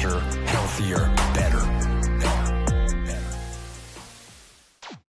faster, healthier, better.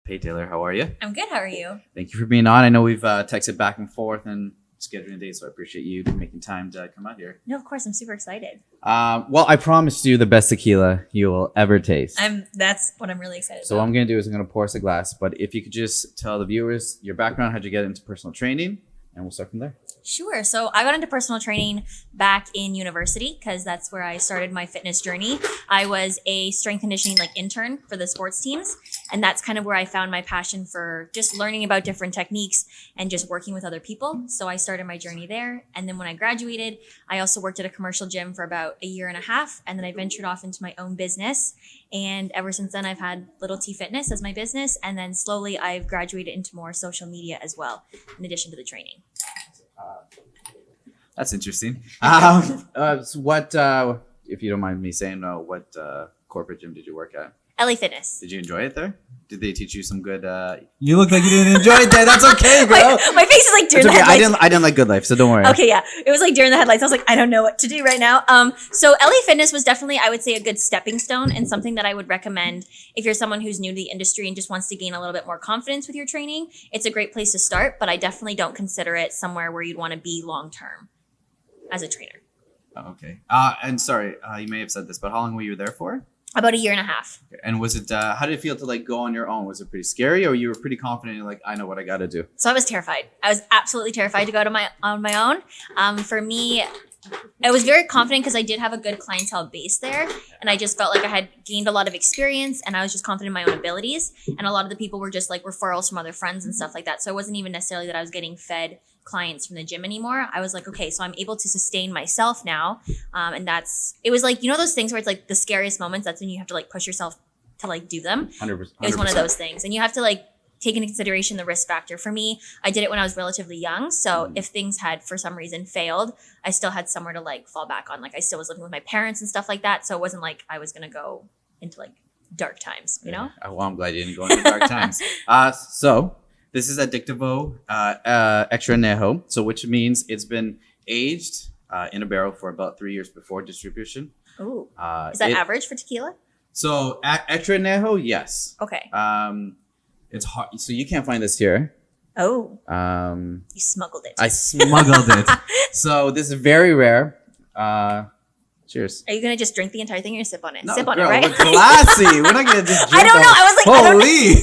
Hey Taylor, how are you? I'm good. How are you? Thank you for being on. I know we've texted back and forth and scheduling dates, so I appreciate you making time to come out here. No, of course. I'm super excited. Well, I promised you the best tequila you will ever taste. That's what I'm really excited So about. what I'm going to do is I'm going to pour us a glass, but if you could just tell the viewers your background, how'd you get into personal training, and we'll start from there. Sure. So I got into personal training back in university because that's where I started my fitness journey. I was a strength conditioning intern for the sports teams. And that's kind of where I found my passion for just learning about different techniques and just working with other people. So I started my journey there. And then when I graduated, I also worked at a commercial gym for about a year and a half. And then I ventured off into my own business. And ever since then, I've had Little T Fitness as my business. And then slowly I've graduated into more social media as well, in addition to the training. That's interesting. So what, if you don't mind me saying, what corporate gym did you work at? LA Fitness. Did you enjoy it there? Did they teach you some good? You look like you didn't enjoy it there. That's okay, bro. my face is during It's the okay. headlights. I didn't like Good Life, so don't worry. Okay, yeah. It was during the headlights. I was like, I don't know what to do right now. So LA Fitness was definitely, I would say, a good stepping stone and something that I would recommend if you're someone who's new to the industry and just wants to gain a little bit more confidence with your training. It's a great place to start, but I definitely don't consider it somewhere where you'd want to be long term as a trainer. Oh, okay. And sorry, you may have said this, but how long were you there for? About a year and a half. Okay. And was it? How did it feel to go on your own? Was it pretty scary, or you were pretty confident? You're like, I know what I got to do. So I was terrified. I was absolutely terrified to go on my own. For me, I was very confident because I did have a good clientele base there. And I just felt like I had gained a lot of experience and I was just confident in my own abilities. And a lot of the people were just referrals from other friends and stuff like that. So it wasn't even necessarily that I was getting fed clients from the gym anymore. I was like, okay, so I'm able to sustain myself now. And it was those things where it's the scariest moments. That's when you have to push yourself to do them. 100%. It was one of those things. And you have to take into consideration the risk factor. For me, I did it when I was relatively young. So if things had for some reason failed, I still had somewhere to fall back on. I still was living with my parents and stuff like that. So it wasn't like I was going to go into dark times, you know? Well, I'm glad you didn't go into dark times. So this is Addictivo Extra Añejo, so which means it's been aged in a barrel for about 3 years before distribution. Ooh. Is that average for tequila? So Extra Añejo, yes. Okay. It's hard. So you can't find this here. Oh. You smuggled it. I smuggled it. So this is very rare. Cheers. Are you gonna just drink the entire thing or sip on it? No, Sip on girl, it, right? We're classy. We're not gonna just drink I don't know. I was like, holy.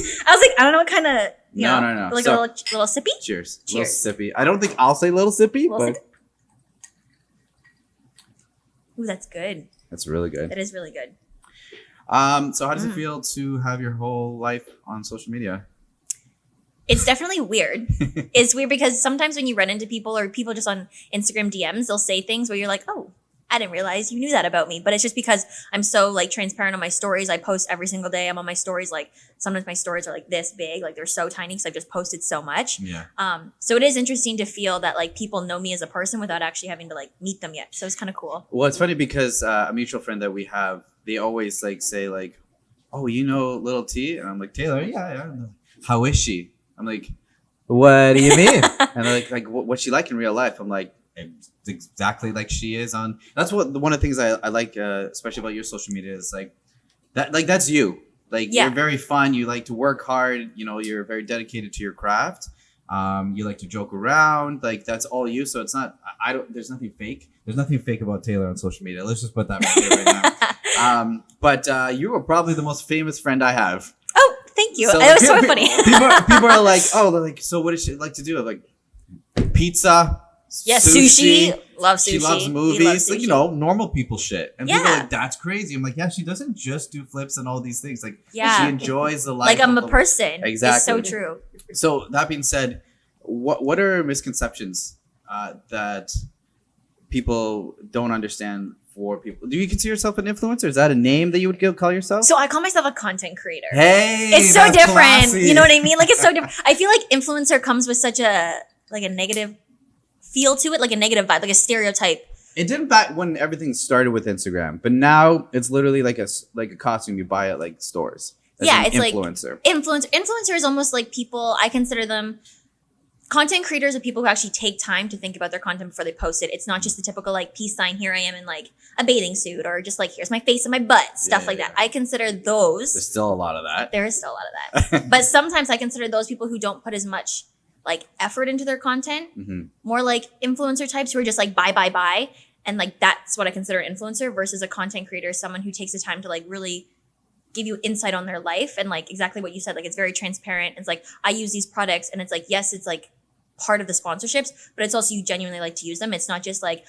I don't know what kind of No. a So- little sippy. Cheers. Cheers. Little sippy. I don't think I'll say little sippy, Little but sippy. Ooh, that's good. that's really good. That is really good. So how does it feel to have your whole life on social media? It's definitely weird. It's weird because sometimes when you run into people or people just on Instagram DMs, they'll say things where you're like, oh, I didn't realize you knew that about me. But it's just because I'm so transparent on my stories. I post every single day. I'm on my stories. Sometimes my stories are this big, they're so tiny because I've just posted so much. Yeah. So it is interesting to feel that people know me as a person without actually having to meet them yet. So it's kind of cool. Well, it's funny because a mutual friend that we have, they always say oh, you know Little T? And I'm like, Taylor, yeah. How is she? I'm like, what do you mean? And they're like what's she like in real life? I'm like, exactly like she is on. That's one of the things I like, especially about your social media is that. That's you. You're very fun. You like to work hard. You're very dedicated to your craft. You like to joke around. That's all you. So it's not. I don't. There's nothing fake. There's nothing fake about Taylor on social media. Let's just put that right here right now. But you are probably the most famous friend I have. Oh, thank you. It was so funny. People are like, oh, they're like, so what does she like to do? I'm like, pizza. Yes, sushi. Love sushi. She loves movies. Normal people shit. And people are like, that's crazy. I'm like, yeah, she doesn't just do flips and all these things. She enjoys the life. I'm a person. Exactly. It's so true. So that being said, what are misconceptions that people don't understand for people? Do you consider yourself an influencer? Is that a name that you would call yourself? So I call myself a content creator. Hey, it's so different. Classy. You know what I mean? It's so different. I feel like influencer comes with such a negative feel to it, a negative vibe, a stereotype. It didn't back when everything started with Instagram, but now it's literally like a costume you buy at stores. It's influencer. influencer. Influencer is almost people. I consider them. content creators are people who actually take time to think about their content before they post it. It's not just the typical like peace sign, here I am in like a bathing suit, or just like here's my face and my butt, stuff like that. I consider those. There's still a lot of that. There is still a lot of that. But sometimes I consider those people who don't put as much like effort into their content, more like influencer types who are just like buy. And like that's what I consider an influencer, versus a content creator, someone who takes the time to like really give you insight on their life. And like exactly what you said, like it's very transparent. It's like, I use these products, and it's like, yes, it's like part of the sponsorships, but it's also you genuinely like to use them. It's not just like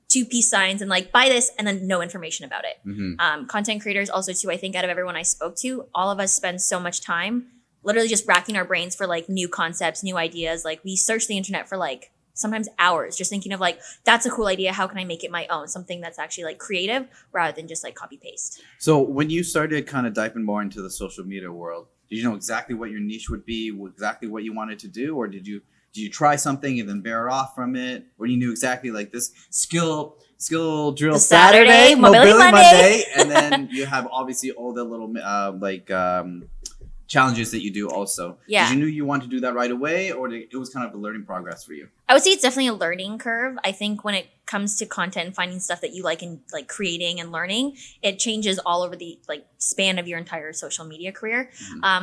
2 peace signs and like buy this and then no information about it. Content creators also too, I think out of everyone I spoke to, all of us spend so much time literally just racking our brains for like new concepts, new ideas. Like we search the internet for like sometimes hours just thinking of like, that's a cool idea, how can I make it my own, something that's actually like creative rather than just like copy paste. So when you started kind of diving more into the social media world, did you know exactly what your niche would be, exactly what you wanted to do, or did you try something and then veer off from it, or you knew exactly like this skill drill The Saturday, Mobility Monday, and then you have obviously all the little challenges that you do also. Yeah. Did you knew you wanted to do that right away, or it was kind of a learning progress for you? I would say it's definitely a learning curve. I think when it comes to content and finding stuff that you like and like creating and learning, it changes all over the like span of your entire social media career.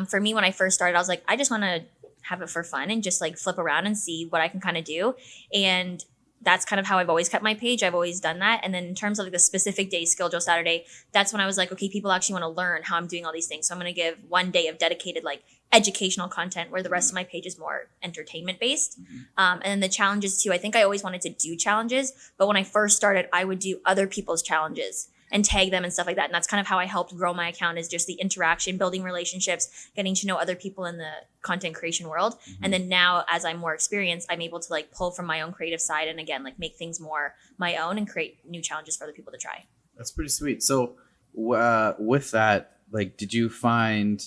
For me, when I first started, I was like, I just want to have it for fun and just like flip around and see what I can kind of do. And that's kind of how I've always kept my page. I've always done that. And then in terms of like the specific day, Skill Drill Saturday, that's when I was like, okay, people actually want to learn how I'm doing all these things. So I'm going to give one day of dedicated like educational content, where the rest of my page is more entertainment based. And then the challenges too, I think I always wanted to do challenges, but when I first started, I would do other people's challenges and tag them and stuff like that. And that's kind of how I helped grow my account, is just the interaction, building relationships, getting to know other people in the content creation world. And then now, as I'm more experienced, I'm able to like pull from my own creative side and again, like make things more my own and create new challenges for other people to try. That's pretty sweet. So with that, like, did you find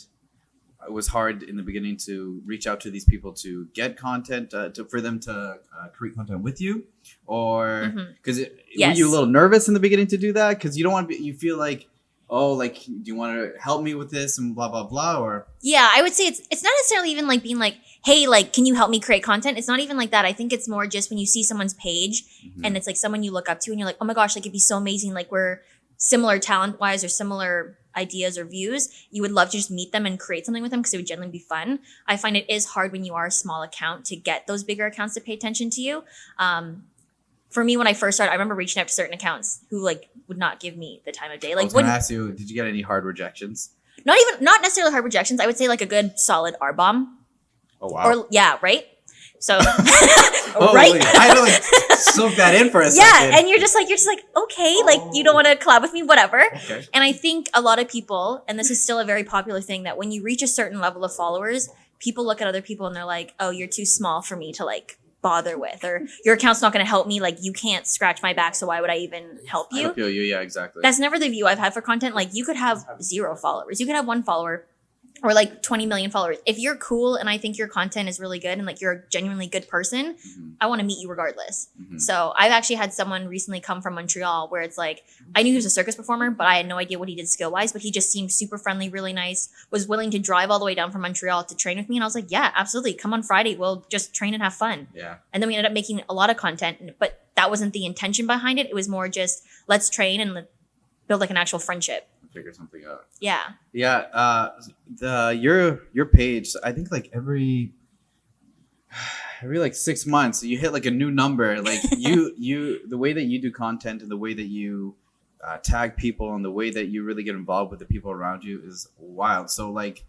it was hard in the beginning to reach out to these people to get content, for them to create content with you? Or because were you a little nervous in the beginning to do that? Because you don't want to you feel like, oh, like, do you want to help me with this and blah, blah, blah? Or yeah, I would say it's not necessarily even like being like, hey, like, can you help me create content? It's not even like that. I think it's more just when you see someone's page and it's like someone you look up to and you're like, oh my gosh, like it'd be so amazing. Like we're similar talent wise or similar ideas or views. You would love to just meet them and create something with them because it would genuinely be fun. I find it is hard when you are a small account to get those bigger accounts to pay attention to you. For me, when I first started, I remember reaching out to certain accounts who like would not give me the time of day. Like, I was going to ask you, did you get any hard rejections? Not necessarily hard rejections. I would say like a good solid R bomb. Oh wow! Or yeah, right. So right. I had to like soak that in for a second. Yeah, and you're just like okay, like you don't want to collab with me, whatever. Okay. And I think a lot of people, and this is still a very popular thing, that when you reach a certain level of followers, people look at other people and they're like, oh, you're too small for me to like bother with, or your account's not going to help me, like you can't scratch my back, so why would I even help you? I feel you. Yeah, exactly. That's never the view I've had for content. Like you could have 0 followers, you could have 1 follower, or like 20 million followers. If you're cool and I think your content is really good and like you're a genuinely good person, I want to meet you regardless. So I've actually had someone recently come from Montreal where it's like, I knew he was a circus performer, but I had no idea what he did skill wise, but he just seemed super friendly, really nice, was willing to drive all the way down from Montreal to train with me. And I was like, yeah, absolutely. Come on Friday. We'll just train and have fun. Yeah. And then we ended up making a lot of content, but that wasn't the intention behind it. It was more just let's train and build like an actual friendship. Figure something out. Yeah. Your page, I think like every like 6 months you hit like a new number. Like you the way that you do content and the way that you tag people and the way that you really get involved with the people around you is wild. So like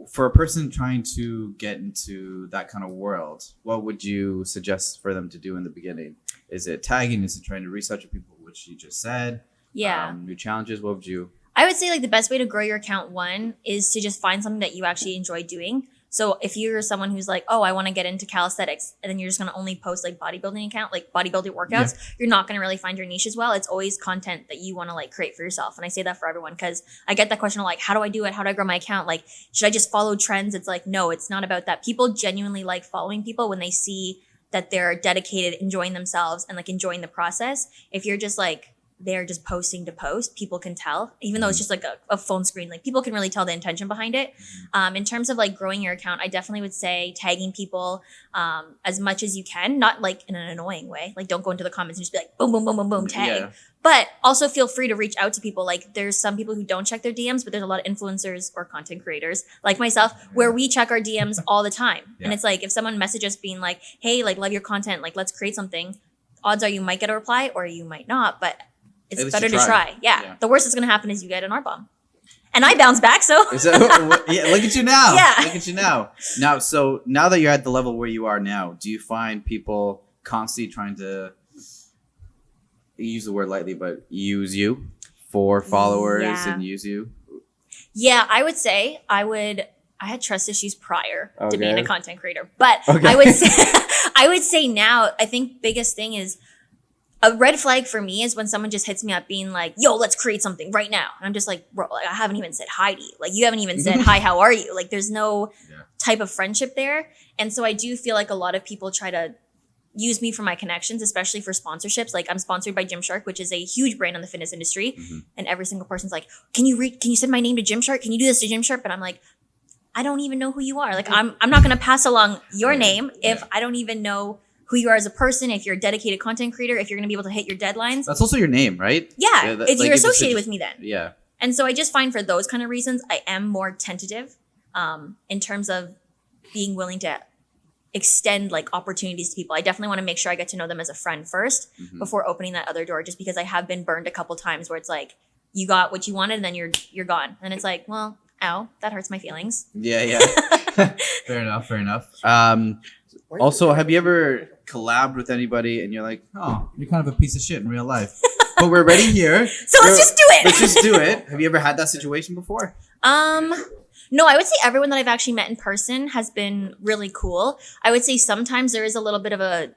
for a person trying to get into that kind of world, what would you suggest for them to do in the beginning? Is it tagging? Is it trying to research people, which you just said? Yeah. New challenges. What would you? I would say like the best way to grow your account, one, is to just find something that you actually enjoy doing. So if you're someone who's like, oh, I want to get into calisthenics, and then you're just going to only post like bodybuilding account, like bodybuilding workouts, you're not going to really find your niche as well. It's always content that you want to like create for yourself. And I say that for everyone because I get that question of like, how do I do it? How do I grow my account? Like, should I just follow trends? It's like, no, it's not about that. People genuinely like following people when they see that they're dedicated, enjoying themselves and like enjoying the process. If you're just like they're just posting to post, people can tell, even though it's just like a phone screen, like people can really tell the intention behind it. In terms of like growing your account, I definitely would say tagging people as much as you can, not like in an annoying way. Like don't go into the comments and just be like, boom, boom, boom, boom, boom, tag. Yeah. But also feel free to reach out to people. Like there's some people who don't check their DMs, but there's a lot of influencers or content creators like myself where we check our DMs all the time. Yeah. And it's like, if someone messages being like, hey, like love your content, like let's create something, odds are you might get a reply or you might not, but At it's least better you to try. try. Yeah. Yeah. The worst that's going to happen is you get an R-bomb. And I bounce back, so. Is that, yeah, look at you now. Yeah. Look at you now. Now that you're at the level where you are now, do you find people constantly trying to use the word lightly, but use you for followers Yeah. and use you? Yeah, I would say I had trust issues prior to being a Okay. content creator. But Okay. I would say now, I think biggest thing is a red flag for me is when someone just hits me up being like, yo, let's create something right now. And I'm just like, bro, like, I haven't even said hi to you. Like you haven't even said, hi, how are you? Like there's no type of friendship there. And so I do feel like a lot of people try to use me for my connections, especially for sponsorships. Like I'm sponsored by Gymshark, which is a huge brand in the fitness industry. And every single person's like, can you send my name to Gymshark? Can you do this to Gymshark? And I'm like, I don't even know who you are. Like I'm not going to pass along your name if I don't even know who you are as a person, if you're a dedicated content creator, if you're going to be able to hit your deadlines. That's also your name, right? Yeah, that- it's, like, you're if it's associated a- with me then. Yeah. And so I just find for those kind of reasons, I am more tentative in terms of being willing to extend like opportunities to people. I definitely want to make sure I get to know them as a friend first before opening that other door, just because I have been burned a couple times where it's like, you got what you wanted and then you're gone. And it's like, well, ow, that hurts my feelings. Yeah. Fair enough. Fair enough. Also, have you ever collabed with anybody and you're like, Oh, you're kind of a piece of shit in real life. but we're already here. So let's just do it. Let's just do it. Have you ever had that situation before? No, I would say everyone that I've actually met in person has been really cool. I would say sometimes there is a little bit of a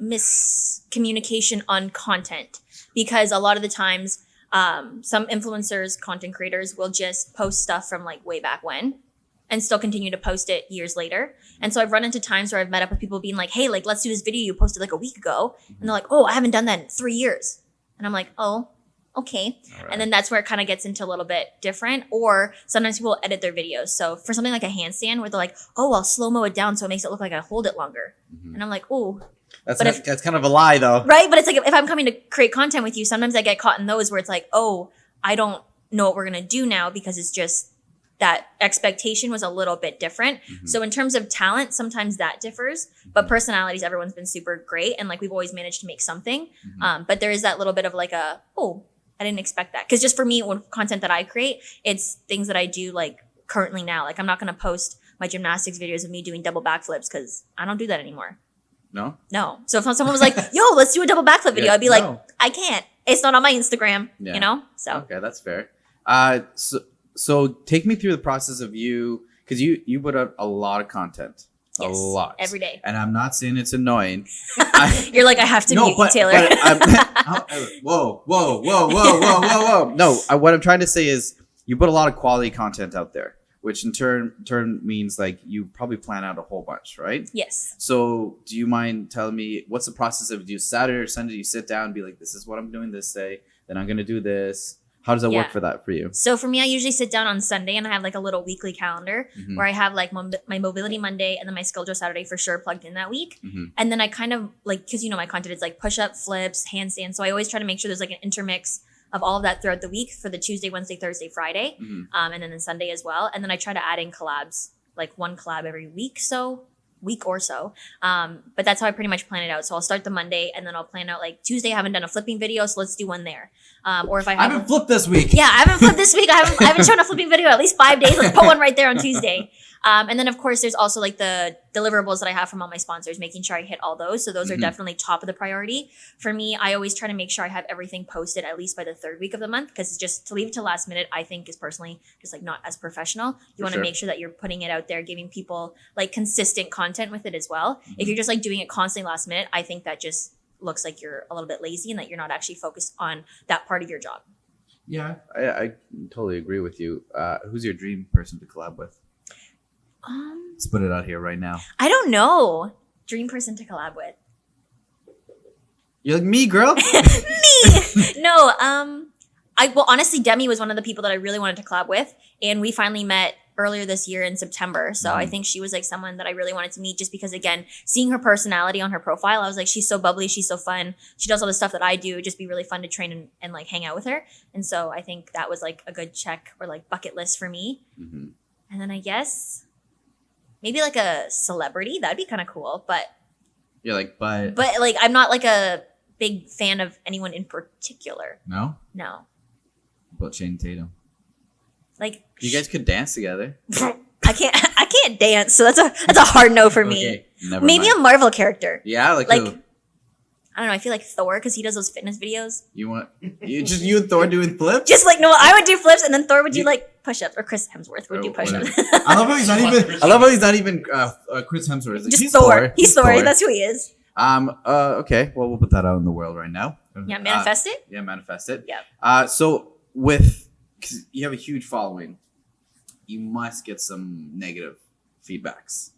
miscommunication on content because a lot of the times some influencers, content creators will just post stuff from like way back when and still continue to post it years later. And so I've run into times where I've met up with people being like, hey, like, let's do this video you posted like a week ago. And they're like, oh, I haven't done that in 3 years. And I'm like, oh, okay. And then that's where it kind of gets into a little bit different. Or sometimes people edit their videos. So for something like a handstand where they're like, oh, I'll slow-mo it down so it makes it look like I hold it longer. And I'm like, oh, That's kind of a lie, though. right? But it's like if I'm coming to create content with you, sometimes I get caught in those where it's like, oh, I don't know what we're going to do now because it's just that expectation was a little bit different. So in terms of talent, sometimes that differs, but personalities, everyone's been super great. And like, we've always managed to make something. But there is that little bit of like I didn't expect that. Cause just for me, when content that I create, it's things that I do like currently now. Like I'm not going to post my gymnastics videos of me doing double backflips cause I don't do that anymore. No? No. So if someone was like, yo, let's do a double backflip video, I'd be like, no. I can't. It's not on my Instagram, Yeah. you know? So Okay, that's fair. So take me through the process of you, because you put out a lot of content. A yes, lot. every day. And I'm not saying it's annoying. You're like, I have to mute you, Taylor. Whoa. No, what I'm trying to say is you put a lot of quality content out there, which in turn means like you probably plan out a whole bunch, right? Yes. So do you mind telling me what's the process of, do you Saturday or Sunday you sit down and be like, this is what I'm doing this day, then I'm going to do this. How does that work for that for you? So for me, I usually sit down on Sunday and I have like a little weekly calendar where I have like my mobility Monday and then my skill drill Saturday for sure plugged in that week. And then I kind of like, cause you know, my content is like push up, flips, handstand. So I always try to make sure there's like an intermix of all of that throughout the week for the Tuesday, Wednesday, Thursday, Friday. And then the Sunday as well. And then I try to add in collabs, like one collab every week or so. But that's how I pretty much plan it out. So I'll start the Monday and then I'll plan out like Tuesday, I haven't done a flipping video, so let's do one there. Or if I haven't flipped this week. Yeah, I haven't flipped this week. I haven't shown a flipping video in at least 5 days. Let's put one right there on Tuesday. And then of course there's also like the deliverables that I have from all my sponsors, making sure I hit all those. So those are definitely top of the priority. For me, I always try to make sure I have everything posted at least by the 3rd week of the month, because it's just to leave it to last minute, I think is personally just like not as professional. You want to make sure that you're putting it out there, giving people like consistent content with it as well. If you're just like doing it constantly last minute, I think that just looks like you're a little bit lazy and that you're not actually focused on that part of your job. Yeah, I totally agree with you. Who's your dream person to collab with? Let's put it out here right now. I don't know. Dream person to collab with. You're like me, girl. No, well, honestly, Demi was one of the people that I really wanted to collab with, and we finally met earlier this year in September. So I think she was like someone that I really wanted to meet, just because, again, seeing her personality on her profile, I was like, she's so bubbly, she's so fun, she does all the stuff that I do. It'd just be really fun to train and like hang out with her. And so I think that was like a good check or like bucket list for me. Mm-hmm. And then I guess maybe like a celebrity, that'd be kind of cool. But You're like, but like I'm not like a big fan of anyone in particular. No? No. About Channing Tatum. Like you guys could dance together. I can't dance, so that's a hard no for me. Okay, never Maybe mind. a Marvel character. Yeah, like Like who? I don't know, I feel like Thor because he does those fitness videos. You and Thor doing flips? Just like no, I would do flips and then Thor would do like push-ups, or Chris Hemsworth would do push-ups. I love how he's not even. I love how he's not even Chris Hemsworth. It's like, Just he's Thor. He's Thor. Thor. That's who he is. Okay. Well, we'll put that out in the world right now. Yeah, manifest it. Yeah, manifest it. Yeah. So because you have a huge following, you must get some negative feedbacks.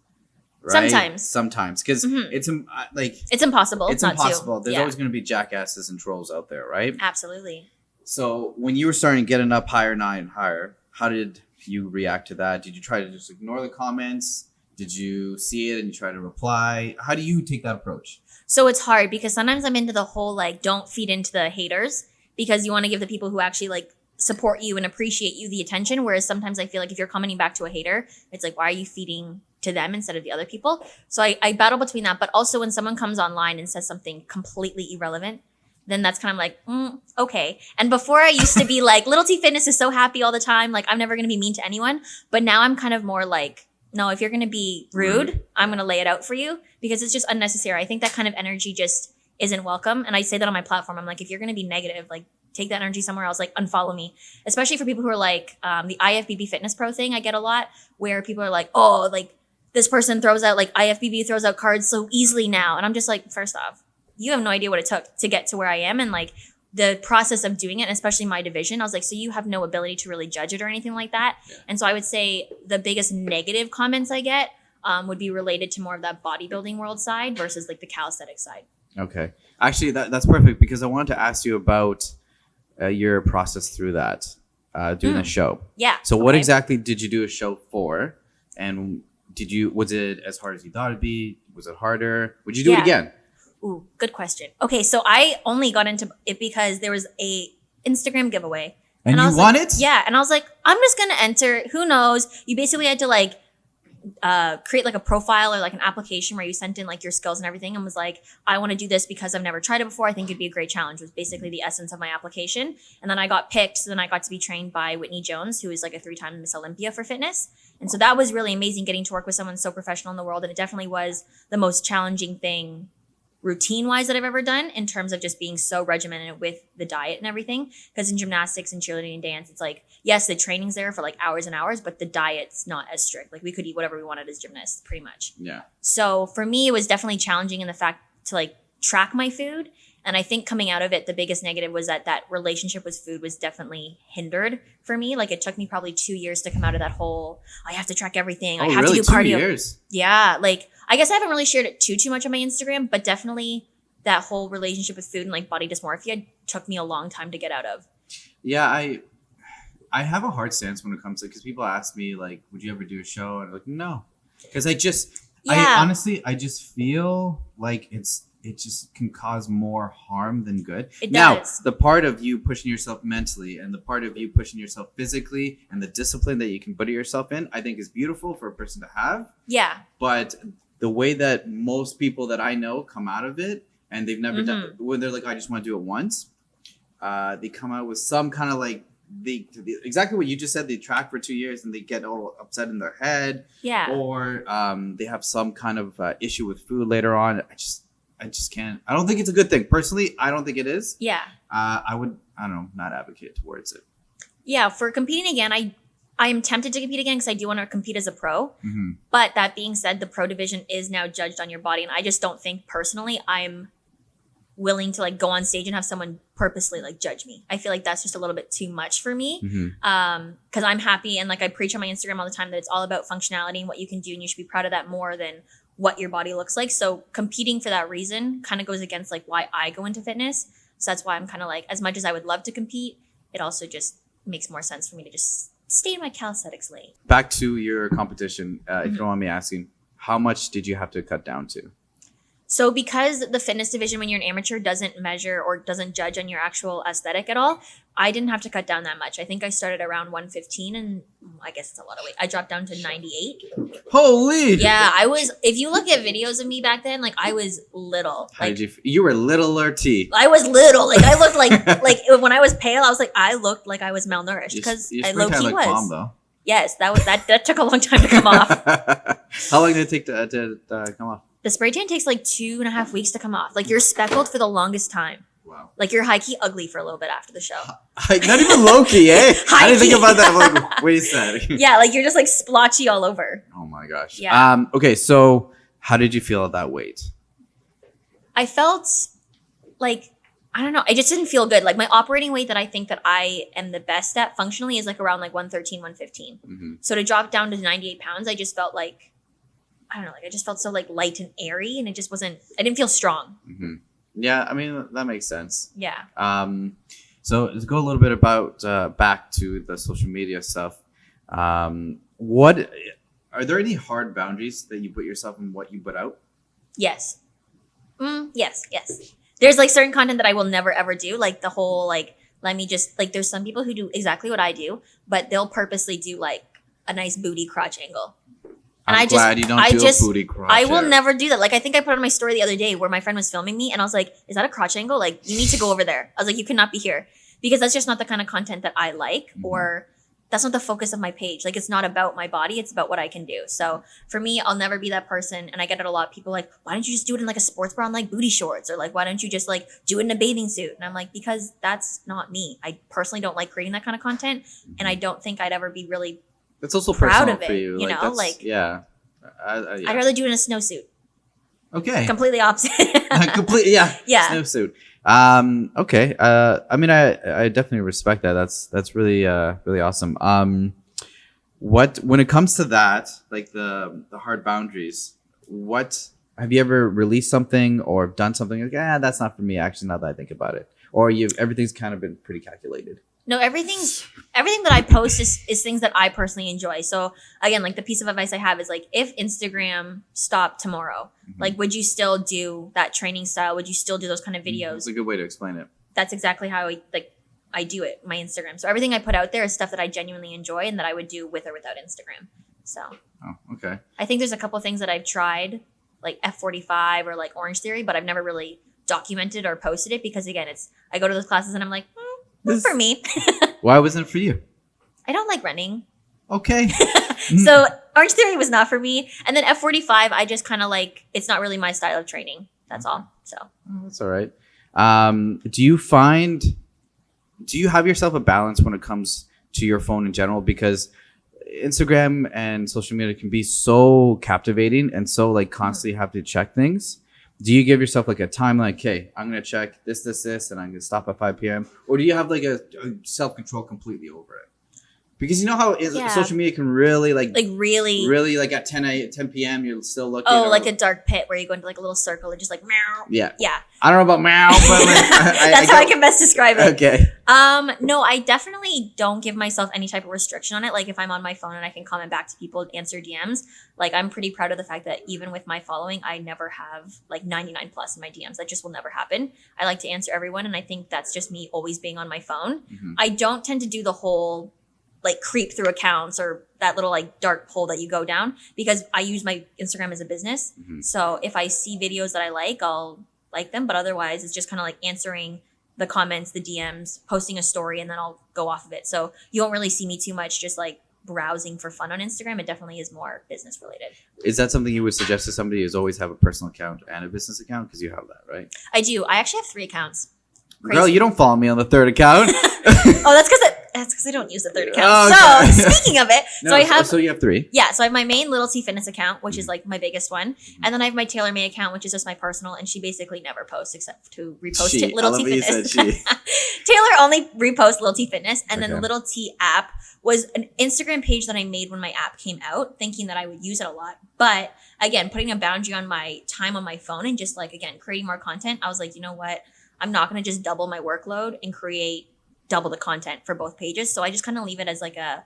Right? Sometimes, because it's like It's impossible. it's not impossible. To. There's Yeah. always going to be jackasses and trolls out there, right? Absolutely. So when you were starting getting up higher and higher, how did you react to that? Did you try to just ignore the comments? Did you see it and you try to reply? How do you take that approach? So it's hard because sometimes I'm into the whole like don't feed into the haters, because you want to give the people who actually like support you and appreciate you the attention. Whereas sometimes I feel like if you're commenting back to a hater, it's like, why are you feeding to them instead of the other people? So I battle between that. But also when someone comes online and says something completely irrelevant, then that's kind of like, okay. And before I used to be like, Little T Fitness is so happy all the time. Like I'm never going to be mean to anyone. But now I'm kind of more like, no, if you're going to be rude, I'm going to lay it out for you, because it's just unnecessary. I think that kind of energy just isn't welcome. And I say that on my platform. I'm like, if you're going to be negative, like take that energy somewhere else, like unfollow me. Especially for people who are like the IFBB Fitness Pro thing, I get a lot where people are like, oh, like this person throws out, like IFBB throws out cards so easily now. And I'm just like, first off, you have no idea what it took to get to where I am. And like the process of doing it, and especially my division, I was like, so you have no ability to really judge it or anything like that. Yeah. And so I would say the biggest negative comments I get would be related to more of that bodybuilding world side versus like the calisthenics side. Okay. Actually, that's perfect, because I wanted to ask you about your process through that, doing the show. Yeah. So what exactly did you do a show for? And was it as hard as you thought it'd be? Was it harder? Would you do it again? Ooh, good question. Okay, so I only got into it because there was a Instagram giveaway. And I you was won like, it? Yeah, and I was like, I'm just gonna enter. Who knows? You basically had to like create like a profile or like an application where you sent in like your skills and everything, and was like, I want to do this because I've never tried it before. I think it'd be a great challenge. Was basically the essence of my application. And then I got picked. So then I got to be trained by Whitney Jones, who is like a 3-time Miss Olympia for fitness. And so that was really amazing, getting to work with someone so professional in the world. And it definitely was the most challenging thing routine wise that I've ever done, in terms of just being so regimented with the diet and everything. Because in gymnastics and cheerleading and dance, it's like, yes, the training's there for like hours and hours, but the diet's not as strict. Like we could eat whatever we wanted as gymnasts, pretty much. Yeah. So for me, it was definitely challenging in the fact to like track my food. And I think coming out of it, the biggest negative was that relationship with food was definitely hindered for me. Like it took me probably 2 years to come out of that whole, I have to track everything. I have really? to do cardio. 2 years? Yeah. Like I guess I haven't really shared it too much on my Instagram, but definitely that whole relationship with food and like body dysmorphia took me a long time to get out of. Yeah, I have a hard stance when it comes to, because people ask me like, would you ever do a show? And I'm like, no. Because I just feel like it just can cause more harm than good. It now, does. the part of you pushing yourself mentally and the part of you pushing yourself physically and the discipline that you can put yourself in, I think is beautiful for a person to have. Yeah. But the way that most people that I know come out of it, and they've never done, when they're like, I just want to do it once, they come out with some kind of like, exactly what you just said, they track for 2 years and they get all upset in their head. Yeah. Or they have some kind of issue with food later on. I just can't. I don't think it's a good thing. Personally, I don't think it is. Yeah. I don't know, not advocate towards it. Yeah. For competing again, I am tempted to compete again because I do want to compete as a pro. Mm-hmm. But that being said, the pro division is now judged on your body. And I just don't think personally I'm willing to like go on stage and have someone purposely like judge me. I feel like that's just a little bit too much for me. Because I'm happy, and like I preach on my Instagram all the time that it's all about functionality and what you can do, and you should be proud of that more than what your body looks like. So competing for that reason kind of goes against like why I go into fitness. So that's why I'm kind of like, as much as I would love to compete, it also just makes more sense for me to just stay in my calisthenics lane. Back to your competition, if you don't mind me asking, how much did you have to cut down to? So because the fitness division when you're an amateur doesn't measure or doesn't judge on your actual aesthetic at all, I didn't have to cut down that much. I think I started around 115 and I guess it's a lot of weight. I dropped down to 98. Holy! Yeah, I was, if you look at videos of me back then, like I was little. How Like, did you were littler T. I was little. Like I looked like when I was pale, I was like, I looked like I was malnourished because I low key was. Calm, though. Yes, that took a long time to come off. How long did it take to come off? The spray tan takes like 2.5 weeks to come off. Like you're speckled for the longest time. Wow. Like you're high key ugly for a little bit after the show. Not even low key, eh? I didn't think High-key. about that. I'm like, wait a second. Yeah, like you're just like splotchy all over. Oh my gosh. Yeah. Okay, so how did you feel at that weight? I felt like, I don't know, I just didn't feel good. Like my operating weight that I think that I am the best at functionally is like around like 113, 115. Mm-hmm. So to drop down to 98 pounds, I just felt like, I don't know, like I just felt so like light and airy and it just wasn't, I didn't feel strong. Mm-hmm. Yeah, I mean, that makes sense. Yeah. So to go a little bit about back to the social media stuff, what are there any hard boundaries that you put yourself in what you put out? Yes. Yes. There's like certain content that I will never ever do. Like the whole like, let me just like, there's some people who do exactly what I do, but they'll purposely do like a nice booty crotch angle. And I'm glad you don't do a booty crotch. I will never do that. Like I think I put on my story the other day where my friend was filming me and I was like, is that a crotch angle? Like you need to go over there. I was like, you cannot be here because that's just not the kind of content that I like or that's not the focus of my page. Like it's not about my body. It's about what I can do. So for me, I'll never be that person. And I get it a lot. People like, why don't you just do it in like a sports bra and like booty shorts? Or like, why don't you just like do it in a bathing suit? And I'm like, because that's not me. I personally don't like creating that kind of content. And I don't think I'd ever be really It's also proud personal of it, for you. you know, that's- like- yeah. I'd rather do it in a snowsuit. Okay. Completely opposite. Completely. Yeah. Yeah. Snowsuit. Okay. I mean, I definitely respect that. That's really really awesome. When it comes to that, like the hard boundaries, what have you ever released something or done something like, that's not for me actually now that I think about it, or everything's kind of been pretty calculated? No, everything that I post is things that I personally enjoy. So again, like the piece of advice I have is like, if Instagram stopped tomorrow, like would you still do that training style? Would you still do those kind of videos? That's a good way to explain it. That's exactly how I do it, my Instagram. So everything I put out there is stuff that I genuinely enjoy and that I would do with or without Instagram. So Oh, okay. I think there's a couple of things that I've tried, like F45 or like Orange Theory, but I've never really documented or posted it because again, I go to those classes and I'm like, not for me. Why wasn't it for you? I don't like running. Okay. So Orange Theory was not for me. And then F45, I just kind of like, it's not really my style of training. That's all. So Oh, that's all right. Do you have yourself a balance when it comes to your phone in general? Because Instagram and social media can be so captivating and so like constantly have to check things. Do you give yourself like a time like, okay, I'm going to check this, and I'm going to stop at 5 p.m.? Or do you have like a self-control completely over it? Because you know how social media can really really like at 10 p.m. you're still looking. Oh, like a dark pit where you go into like a little circle and just like meow. Yeah. Yeah. I don't know about meow, but like, That's how I can best describe it. Okay. No, I definitely don't give myself any type of restriction on it. Like if I'm on my phone and I can comment back to people, answer DMs, like I'm pretty proud of the fact that even with my following, I never have like 99 plus in my DMs. That just will never happen. I like to answer everyone. And I think that's just me always being on my phone. I don't tend to do the whole like creep through accounts or that little like dark hole that you go down because I use my Instagram as a business. So if I see videos that I like, I'll like them. But otherwise it's just kind of like answering the comments, the DMs, posting a story, and then I'll go off of it. So you won't really see me too much just like browsing for fun on Instagram. It definitely is more business related. Is that something you would suggest to somebody who's always have a personal account and a business account? Because you have that, right? I do. I actually have 3 accounts. Crazy. Girl, you don't follow me on the 3rd account. Oh, that's because I don't use the 3rd account. Oh, okay. So speaking of it, No, so I have so you have 3. Yeah, so I have my main Little T Fitness account, which is like my biggest one, and then I have my TaylorMade account, which is just my personal, and she basically never posts except to repost Little T Fitness. Taylor only reposts Little T Fitness, and then the Little T app was an Instagram page that I made when my app came out, thinking that I would use it a lot, but again, putting a boundary on my time on my phone and just like, again, creating more content, I was like, you know what? I'm not going to just double my workload and create double the content for both pages. So I just kind of leave it as like a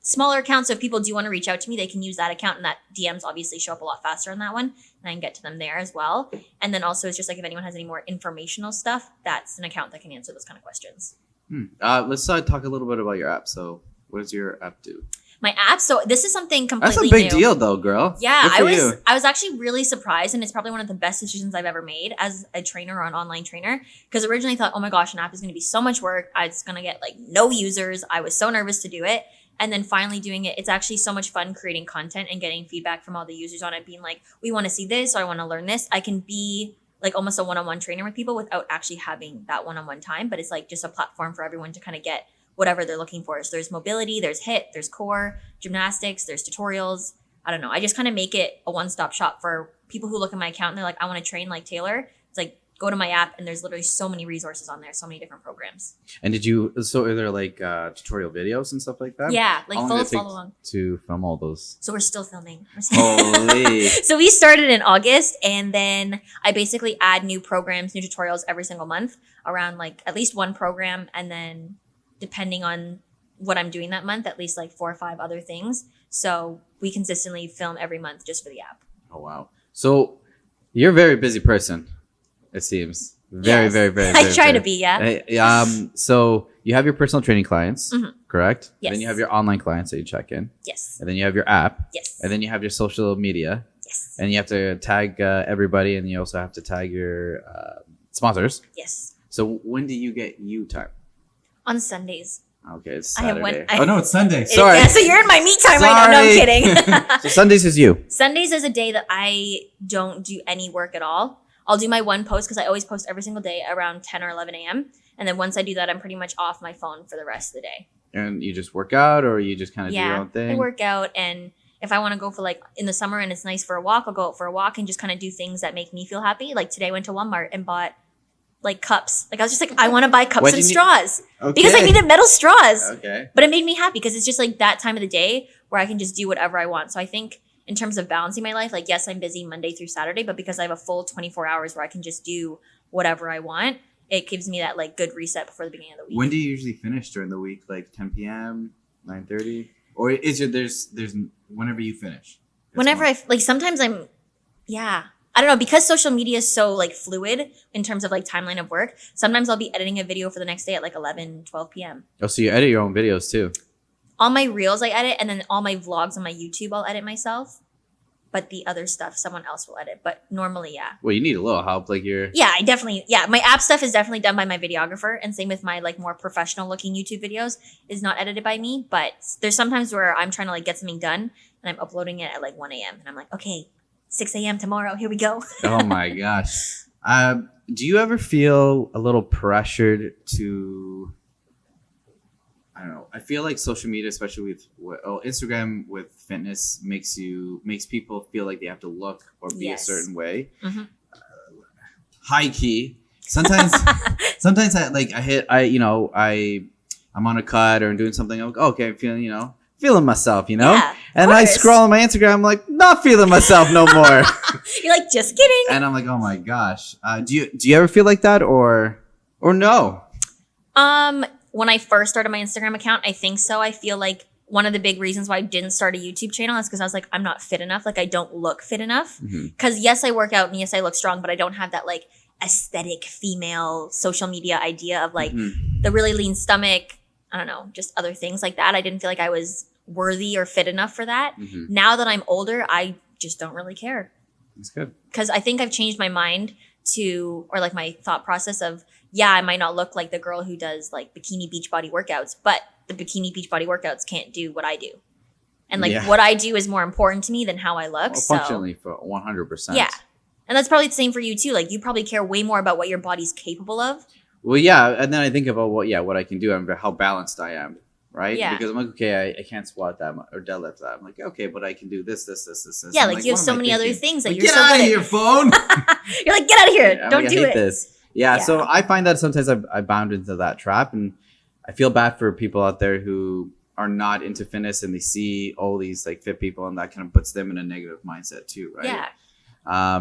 smaller account. So if people do want to reach out to me, they can use that account, and that DMs obviously show up a lot faster on that one, and I can get to them there as well. And then also it's just like if anyone has any more informational stuff, that's an account that can answer those kind of questions. Let's talk a little bit about your app. So what does your app do? My app. So this is something completely That's a big new. deal though, girl. Yeah, Good for you. I was actually really surprised, and it's probably one of the best decisions I've ever made as a trainer or an online trainer. Because originally I thought, oh my gosh, an app is going to be so much work. It's going to get like no users. I was so nervous to do it. And then finally doing it, it's actually so much fun creating content and getting feedback from all the users on it, being like, we want to see this, or I want to learn this. I can be like almost a one-on-one trainer with people without actually having that one-on-one time. But it's like just a platform for everyone to kind of get whatever they're looking for. So there's mobility, there's HIIT, there's core, gymnastics, there's tutorials. I don't know. I just kind of make it a one-stop shop for people who look at my account and they're like, I want to train like Taylor. It's like, go to my app and there's literally so many resources on there, so many different programs. And so are there like tutorial videos and stuff like that? Yeah, like How long full did it take follow along. to film all those? So we're still filming. Holy. So we started in August, and then I basically add new programs, new tutorials every single month around like at least one program, and then depending on what I'm doing that month, at least like 4 or 5 other things. So we consistently film every month just for the app. Oh, wow. So you're a very busy person, it seems. Very, Yes. very, very, I very, try very. to be, yeah. So you have your personal training clients, correct? Yes. Then you have your online clients that you check in. Yes. And then you have your app. Yes. And then you have your social media. Yes. And you have to tag everybody, and you also have to tag your sponsors. Yes. So when do you get you time? On Sundays. Okay, it's I have Saturday. one. Oh no, it's Sunday. Sorry. Yeah, so you're in my me time right now. No, I'm Sorry. kidding. So Sundays is you. Sundays is a day that I don't do any work at all. I'll do my one post because I always post every single day around 10 or 11 a.m. And then once I do that, I'm pretty much off my phone for the rest of the day. And you just work out, or you just kind of do your Yeah, own thing? I work out, and if I want to go for like in the summer and it's nice for a walk, I'll go out for a walk and just kind of do things that make me feel happy. Like today I went to Walmart and bought like cups. Like I was just like, I want to buy cups What'd and you need- straws Okay. because I needed metal straws. Okay. But it made me happy because it's just like that time of the day where I can just do whatever I want. So I think in terms of balancing my life, like yes, I'm busy Monday through Saturday, but because I have a full 24 hours where I can just do whatever I want, it gives me that like good reset before the beginning of the week. When do you usually finish during the week? Like 10 p.m., 9:30, or is it there's whenever you finish? Whenever like sometimes I don't know, because social media is so like fluid in terms of like timeline of work. Sometimes I'll be editing a video for the next day at like 11, 12 p.m. Oh, so you edit your own videos too? All my reels I edit, and then all my vlogs on my YouTube I'll edit myself. But the other stuff someone else will edit. But normally, yeah. Well, you need a little help, like you're. Yeah, my app stuff is definitely done by my videographer, and same with my like more professional looking YouTube videos is not edited by me. But there's sometimes where I'm trying to like get something done and I'm uploading it at like 1 a.m. and I'm like, okay, 6 a.m. tomorrow, here we go. Oh my gosh. Do you ever feel a little pressured to? I don't know. I feel like social media, especially with Instagram with fitness, makes people feel like they have to look or be Yes. a certain way. Mhm. High key. Sometimes I'm on a cut or I'm doing something. I'm like, okay, I'm feeling myself, Yeah, and of I course. scroll on my Instagram, I'm like, not feeling myself no more. You're like, just kidding. And I'm like, oh my gosh. Do you ever feel like that or no? When I first started my Instagram account, I think so. I feel like one of the big reasons why I didn't start a YouTube channel is because I was like, I'm not fit enough. Like I don't look fit enough. Because yes, I work out and yes, I look strong, but I don't have that like aesthetic female social media idea of like the really lean stomach. I don't know, just other things like that. I didn't feel like I was worthy or fit enough for that. Now that I'm older, I just don't really care. That's good. Because I think I've changed my mind or like my thought process of, yeah, I might not look like the girl who does like bikini beach body workouts, but the bikini beach body workouts can't do what I do. And like what I do is more important to me than how I look. Well, so functionally for 100%. yeah. And that's probably the same for you too. Like you probably care way more about what your body's capable of. Well, yeah, and then I think about what I can do and how balanced I am, right? Yeah. Because I'm like, okay, I can't squat that much or deadlift that. I'm like, okay, but I can do this. Yeah, I'm like you have what so am I many other thinking? things that Like, you're get so out good of at. here, phone. You're like, get out of here. I'm Don't like, do I hate it. this. Yeah, Yeah. so I find that sometimes I bound into that trap, and I feel bad for people out there who are not into fitness and they see all these like fit people, and that kind of puts them in a negative mindset too, right? Yeah.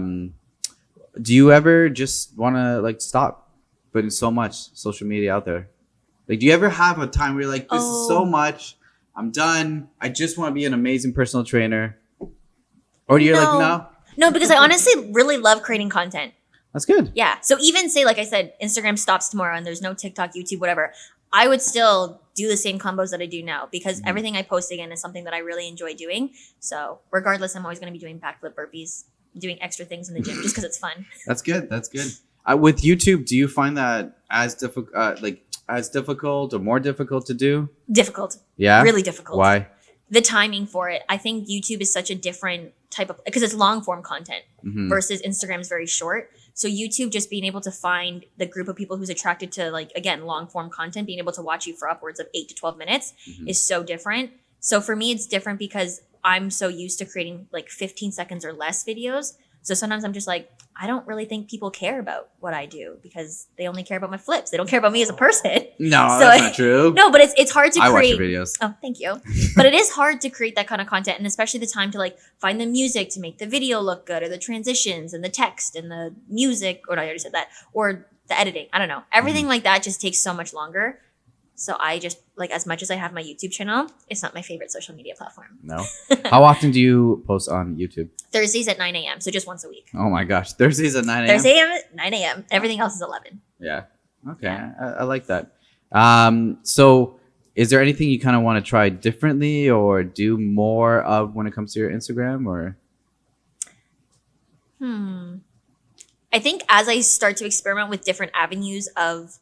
Do you ever just want to like stop putting so much social media out there? Like, do you ever have a time where you're like, this is so much, I'm done, I just want to be an amazing personal trainer? Or you're like, no? No, because I honestly really love creating content. That's good. Yeah. So even say, like I said, Instagram stops tomorrow and there's no TikTok, YouTube, whatever, I would still do the same combos that I do now because everything I post again is something that I really enjoy doing. So regardless, I'm always going to be doing backflip burpees, doing extra things in the gym just because it's fun. That's good. That's good. With YouTube, do you find that as difficult or more difficult to do? Difficult. Yeah. Really difficult. Why? The timing for it. I think YouTube is such a different type of, because it's long form content versus Instagram's very short. So YouTube, just being able to find the group of people who's attracted to, like, again, long form content, being able to watch you for upwards of 8 to 12 minutes is so different. So for me, it's different because I'm so used to creating like 15 seconds or less videos. So sometimes I'm just like, I don't really think people care about what I do because they only care about my flips. They don't care about me as a person. No, So that's not true. No, but it's hard to I watch create. your videos. Oh, thank you. But it is hard to create that kind of content, and especially the time to like find the music to make the video look good, or the transitions and the text and the music. Or no, I already said that. Or the editing. I don't know. Everything like that just takes so much longer. So I just, like, as much as I have my YouTube channel, it's not my favorite social media platform. No. How often do you post on YouTube? Thursdays at 9 a.m. So just once a week. Oh my gosh. Thursdays at 9 a.m.? Thursday at 9 a.m. Everything else is 11. Yeah. Okay. Yeah. I like that. So is there anything you kind of want to try differently or do more of when it comes to your Instagram, or? I think as I start to experiment with different avenues of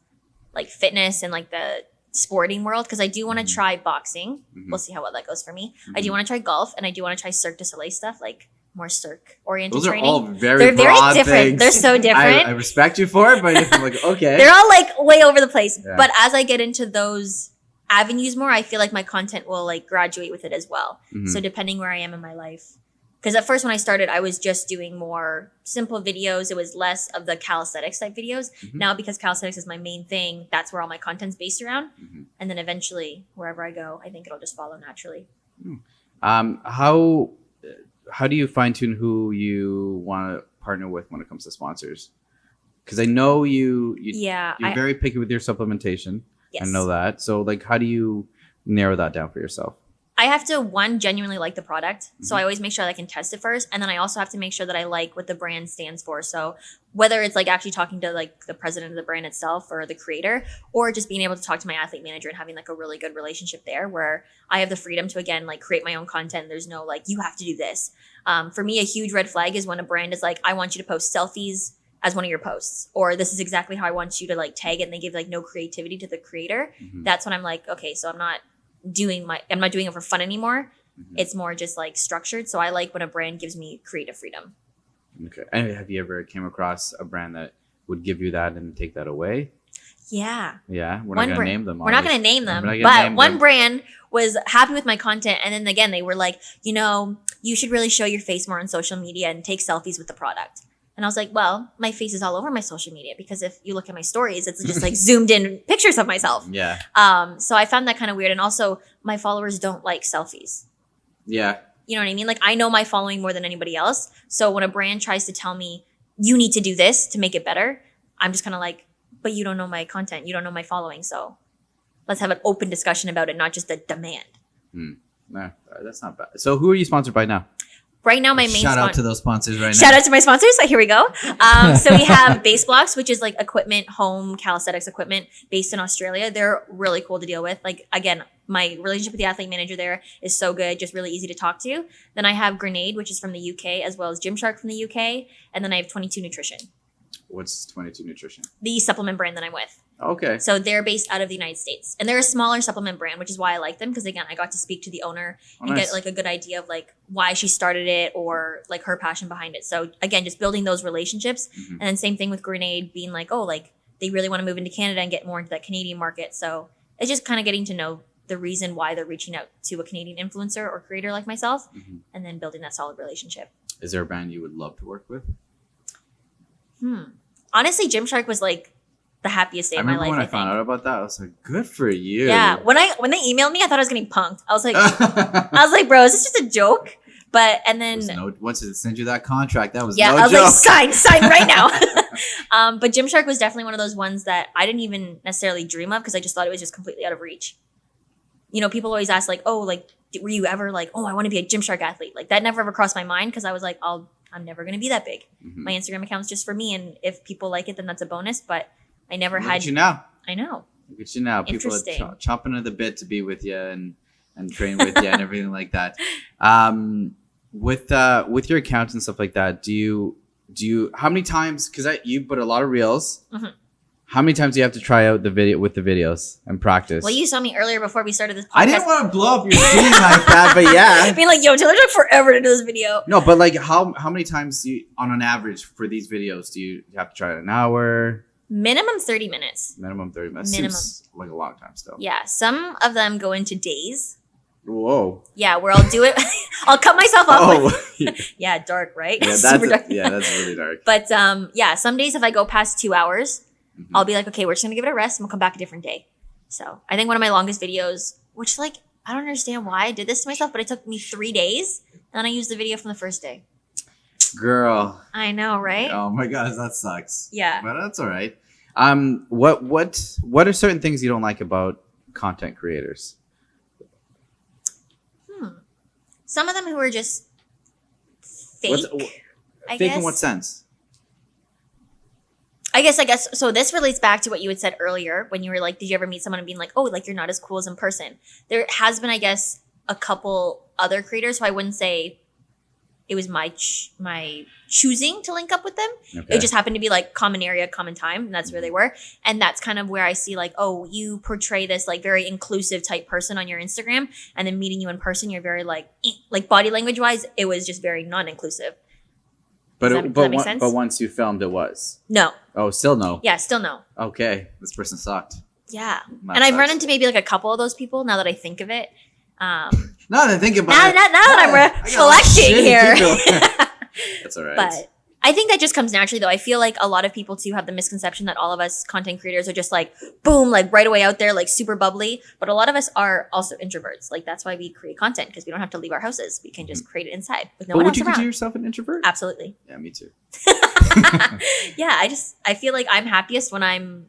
like fitness and like the sporting world, because I do want to try boxing. We'll see how well that goes for me. I do want to try golf, and I do want to try Cirque du Soleil stuff, like more Cirque oriented Those are training. all very They're very broad different. things. They're so different. I respect you for it, but I'm like, okay. They're all like way over the place. Yeah. But as I get into those avenues more, I feel like my content will like graduate with it as well. So depending where I am in my life. Because at first when I started, I was just doing more simple videos. It was less of the calisthenics type videos. Now, because calisthenics is my main thing, that's where all my content's based around. And then eventually, wherever I go, I think it'll just follow naturally. How do you fine tune who you want to partner with when it comes to sponsors? Because I know you're very picky with your supplementation. Yes. I know that. So like, how do you narrow that down for yourself? I have to, one, genuinely like the product. So I always make sure that I can test it first. And then I also have to make sure that I like what the brand stands for. So whether it's like actually talking to like the president of the brand itself or the creator, or just being able to talk to my athlete manager and having like a really good relationship there where I have the freedom to, again, like create my own content. There's no like, you have to do this. For me, a huge red flag is when a brand is like, I want you to post selfies as one of your posts, or this is exactly how I want you to like tag it, and they give like no creativity to the creator. That's when I'm like, okay, so I'm not doing it for fun anymore. It's more just like structured. So I like when a brand gives me creative freedom. Okay. And have you ever came across a brand that would give you that and take that away? Yeah. Yeah. We're not going to name them. We're not going to name them, but one brand was happy with my content. And then again, they were like, you should really show your face more on social media and take selfies with the product. And I was like, well, my face is all over my social media because if you look at my stories, it's just like zoomed in pictures of myself. Yeah. So I found that kind of weird. And also my followers don't like selfies. Yeah. You know what I mean? Like I know my following more than anybody else. So when a brand tries to tell me you need to do this to make it better, I'm just kind of like, but you don't know my content. You don't know my following. So let's have an open discussion about it, not just a demand. Nah, that's not bad. So who are you sponsored by now? Right now, my main Shout out to those sponsors right now. Shout out to my sponsors. Here we go. So we have Base Blocks, which is like equipment, home calisthenics equipment based in Australia. They're really cool to deal with. Like, again, my relationship with the athlete manager there is so good, just really easy to talk to. Then I have Grenade, which is from the UK, as well as Gymshark from the UK. And then I have 22 Nutrition, What's 22 Nutrition? the supplement brand that I'm with. Okay. So they're based out of the United States. And they're a smaller supplement brand, which is why I like them. Because again, I got to speak to the owner and nice. get like a good idea of like why she started it or like her passion behind it. So again, just building those relationships. And then same thing with Grenade being like, oh, like they really want to move into Canada and get more into that Canadian market. So it's just kind of getting to know the reason why they're reaching out to a Canadian influencer or creator like myself and then building that solid relationship. Is there a brand you would love to work with? Honestly, Gymshark was like the happiest day I of my remember life. when I found out about that, I was like, good for you. Yeah. When they emailed me, I thought I was getting punked. I was like, bro, is this just a joke? But and then Once it sent you that contract, that was yeah, no I was joke. like, sign right now. But Gymshark was definitely one of those ones that I didn't even necessarily dream of because I just thought it was just completely out of reach. You know, people always ask like, oh, like, were you ever like, oh, I want to be a Gymshark athlete? Like that never ever crossed my mind because I was like, I'm never going to be that big. Mm-hmm. My Instagram account's just for me. And if people like it, then that's a bonus. But I never Look had. at you now. I know. Look at you now. People are Interesting. chomping at the bit to be with you and train with you and everything like that. With your accounts and stuff like that, do you how many times, because you put a lot of reels, Mm-hmm. how many times do you have to try out the videos and practice? Well, you saw me earlier before we started this podcast. I didn't want to blow up your scene like that, but yeah. Being like, yo, Taylor took forever to do this video. No, but like how many times do you, on an average for these videos, do you have to try it an hour? Minimum 30 minutes. Minimum 30 minutes. Minimum. Seems like a long time still. Yeah. Some of them go into days. Whoa. Yeah, where I'll do it. I'll cut myself off. Oh. Yeah, dark, right? Yeah, Super dark. that's really dark. But yeah, some days if I go past 2 hours, Mhm. I'll be like, okay, we're just gonna give it a rest and we'll come back a different day. So I think one of my longest videos, which like I don't understand why I did this to myself, but it took me 3 days, and then I used the video from the first day. Girl. I know, right? Oh my gosh, that sucks. Yeah. But that's all right. What are certain things you don't like about content creators? Some of them who are just fake. I Fake guess. in what sense? I guess. So this relates back to what you had said earlier when you were like, did you ever meet someone and being like, oh, like you're not as cool as in person? There has been, I guess, a couple other creators who I wouldn't say it was my choosing to link up with them. Okay. It just happened to be like common area, common time, and that's where they were. And that's kind of where I see like, oh, you portray this like very inclusive type person on your Instagram, and then meeting you in person, you're very like body language wise, it was just very non-inclusive. But Does that make sense? but once you filmed, it was. No. Oh, still no. Yeah, still no. Okay, this person sucked. Yeah. That And I've run sucks. into maybe like a couple of those people now that I think of it. Now that I think about Now it. that I'm I got a lot of reflecting shit here. to do. That's all right. But I think that just comes naturally though. I feel like a lot of people too have the misconception that all of us content creators are just like, boom, like right away out there, like super bubbly. But a lot of us are also introverts. Like that's why we create content, because we don't have to leave our houses. We can just create it inside with no but one would else you consider around. yourself an introvert? Absolutely. Yeah, me too. Yeah, I feel like I'm happiest when I'm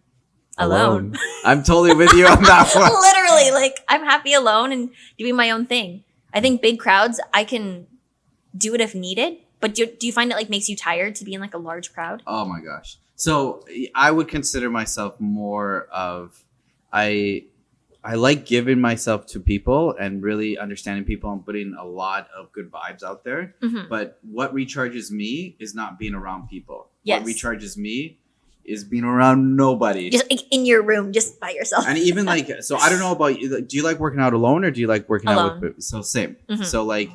alone. I'm totally with you on that one. Literally, like I'm happy alone and doing my own thing. I think big crowds, I can do it if needed. But do you find it like makes you tired to be in like a large crowd? Oh my gosh. So I would consider myself more of I like giving myself to people and really understanding people and putting a lot of good vibes out there. Mhm. But what recharges me is not being around people. Yes. What recharges me is being around nobody. Just like, in your room, just by yourself. And even like, so I don't know about you. Do you like working out alone or do you like working out Alone. with? So same. Mhm. So like,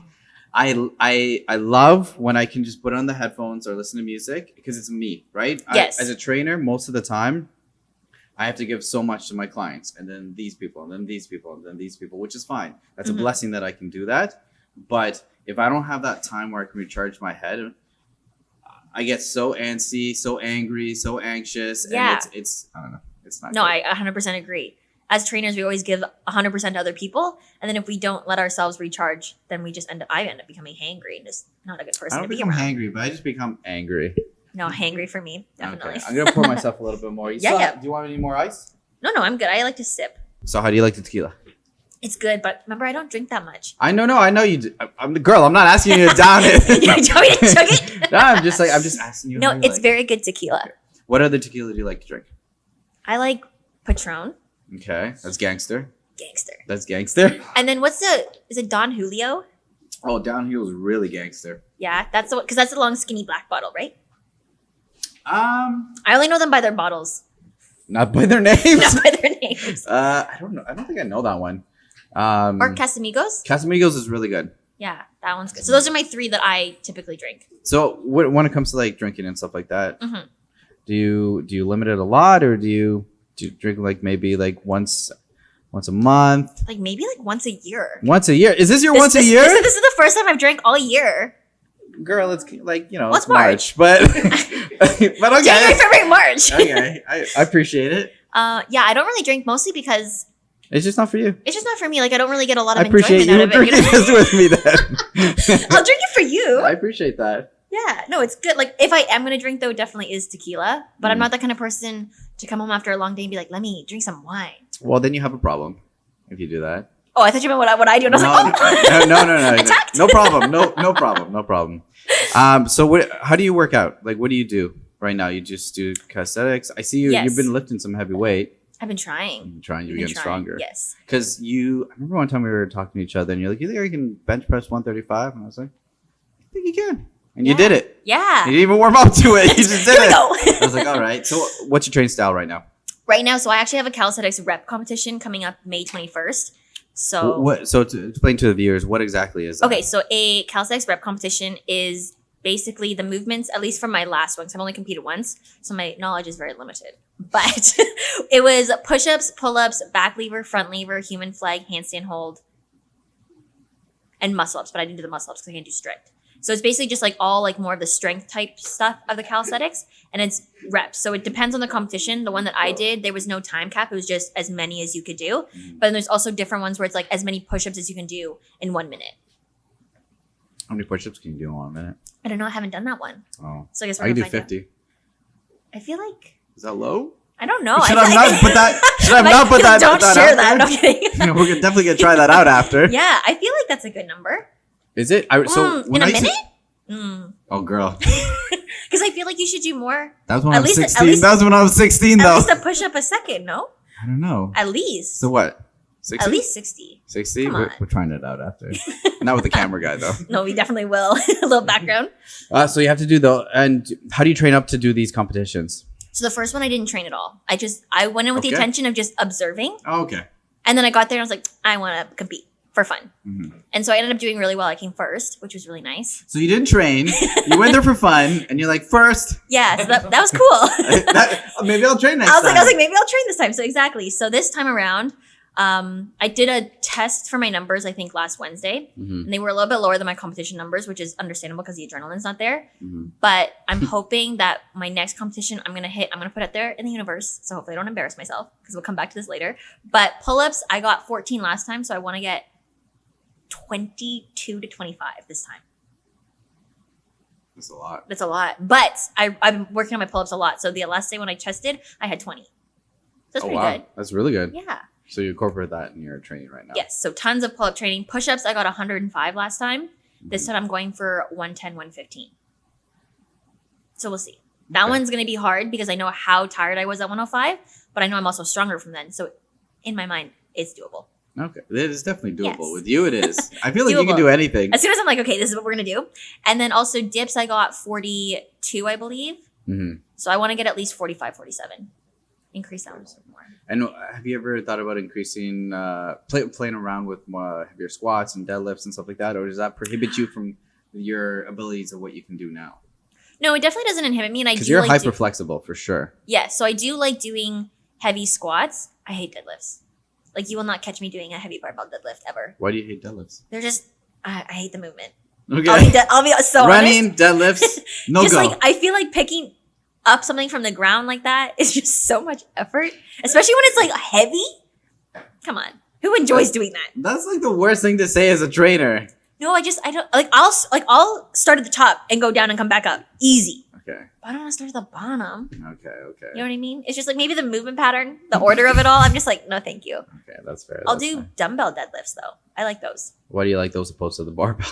I love when I can just put on the headphones or listen to music because it's me, right? Yes. As a trainer, most of the time, I have to give so much to my clients, and then these people, and then these people, and then these people, which is fine. That's Mhm. a blessing that I can do that. But if I don't have that time where I can recharge my head, I get so antsy, so angry, so anxious, Yeah. and it's I don't know, it's not. No, good. I 100% agree. As trainers, we always give 100% to other people, and then if we don't let ourselves recharge, then I end up becoming hangry and just not a good I person don't to be become around. hangry, but I just become angry. No, hangry for me, definitely. Okay, I'm gonna pour myself a little bit more. Yeah. Do you want any more ice? No, I'm good. I like to sip. So how do you like the tequila? It's good, but remember, I don't drink that much. I know you do. I'm the girl. I'm not asking you to down You it. want me to chug it? No, I'm just asking you. No, how you it's like. very good tequila. What other tequila do you like to drink? I like Patron, Okay, that's gangster. gangster. That's gangster. And then is it Don Julio? Oh, downhill is really gangster. Yeah, that's the because that's the long skinny black bottle, right? I I only know them by their bottles, not by their names. not by their names. I don't know. I don't think I know that one. Or Casamigos? Casamigos is really good. Yeah, that one's good. So those are my 3 that I typically drink. So when it comes to like drinking and stuff like that, Mhm. do you limit it a lot, or do you drink like maybe like once a month, Like maybe like once a year. once a year? Is this your once a year? This is the first time I've drank all year. girl, it's like, you know, What's it's March, but okay. January, February, March. Okay, I appreciate it. Yeah, I don't really drink mostly because It's just not for you. it's just not for me. Like I don't really get a lot of I appreciate enjoyment you out of it. drinking this with me then. I'll drink it for you. I appreciate that. Yeah, no, it's good. Like if I am gonna drink though, it definitely is tequila. But I'm Mm. not the kind of person to come home after a long day and be like, let me drink some wine. Well, then you have a problem if you do that. Oh, I thought you meant what I do. And I was like, oh, No. Attacked. No problem. No problem. So how do you work out? Like, what do you do right now? You just do calisthenics. I see you. Yes. You've been lifting some heavy weight. I've been trying. I'm trying. You're I've been getting trying. stronger. Yes. Because I remember one time we were talking to each other, and you're like, "You think I can bench press 135?" And I was like, "I think you can." And you Yeah. did it. Yeah. You didn't even warm up to it. You just did Here we it. go. I was like, "All right." So, what's your training style right now? Right now, so I actually have a calisthenics rep competition coming up May 21st. So What? So, to explain to the viewers, what exactly is that? okay, so a calisthenics rep competition is basically the movements, at least from my last one, because I've only competed once, so my knowledge is very limited. But it was push-ups, pull-ups, back lever, front lever, human flag, handstand hold, and muscle-ups. But I didn't do the muscle-ups because I can't do strict. So it's basically just like all like more of the strength type stuff of the calisthenics, and it's reps. So it depends on the competition. The one that I did, there was no time cap. It was just as many as you could do. Mhm. But then there's also different ones where it's like as many push-ups as you can do in 1 minute. How many push-ups can you do in 1 minute? I don't know. I haven't done that one. Oh, So I guess I we're can gonna do find out. 50. I feel like Is that low? I don't know. Should I I feel not like- put that? Should I Like, not put that? Don't that share out that. there? No kidding. We're definitely gonna try that out after. Yeah, I feel like that's a good number. Is it? So in when a I used to- minute? Oh, girl, Because I feel like you should do more. that was when At I was least- at 16. least- That was when I was 16, At though. least a push-up a second, no? I don't know. At least. So what? 60? At least 60. 60. Come We're, on. we're trying it out after. Not with the camera guy though. No, we definitely will. A little background. So you have to do and how do you train up to do these competitions? So the first one I didn't train at all. I went in with the Okay. intention of just observing. Oh, okay. And then I got there and I was like, I want to compete for fun. Mhm. And so I ended up doing really well. I came first, which was really nice. So you didn't train. You went there for fun, and you're like first. Yeah, so that was cool. Maybe I'll train next I was time. like, maybe I'll train this time. So exactly. So this time around, I did a test for my numbers, I think last Wednesday, Mhm. and they were a little bit lower than my competition numbers, which is understandable because the adrenaline's not there. Mhm. But I'm hoping that my next competition I'm going to put it there in the universe. So hopefully I don't embarrass myself because we'll come back to this later. But pull-ups, I got 14 last time. So I want to get 22 to 25 this time. That's a lot. That's a lot. But I'm working on my pull-ups a lot. So the last day when I tested, I had 20. So that's pretty good. That's really good. Yeah. So you incorporate that in your training right now. Yes. So tons of pull-up training. Push-ups, I got 105 last time. This time I'm going for 110, 115. So we'll see. That Okay. one's going to be hard because I know how tired I was at 105, but I know I'm also stronger from then. So in my mind, it's doable. Okay, it is definitely doable. Yes. With you, it is. I feel like you can Doable. do anything. As soon as I'm like, okay, this is what we're going to do. And then also dips, I got 42, I believe. Mhm. So I want to get at least 45, 47. Increase that one some more. And have you ever thought about increasing, playing around with more heavier squats and deadlifts and stuff like that, or does that prohibit you from your abilities of what you can do now? No, it definitely doesn't inhibit me. And I Because do you're like hyper flexible for sure. yeah, so I do like doing heavy squats. I hate deadlifts. Like you will not catch me doing a heavy barbell deadlift ever. Why do you hate deadlifts? They're just I hate the movement. Okay, I'll be so running honest. deadlifts, no Just go. like I feel like picking up something from the ground like that is just so much effort, especially when it's like heavy. Come on, who enjoys doing that? That's like the worst thing to say as a trainer. No, I don't like. I'll start at the top and go down and come back up, easy. Okay, But I don't want to start at the bottom. okay. You know what I mean? It's just like maybe the movement pattern, the order of it all. I'm just like, no, thank you. Okay, that's fair. I'll that's do fine. dumbbell deadlifts though. I like those. Why do you like those opposed to the barbell?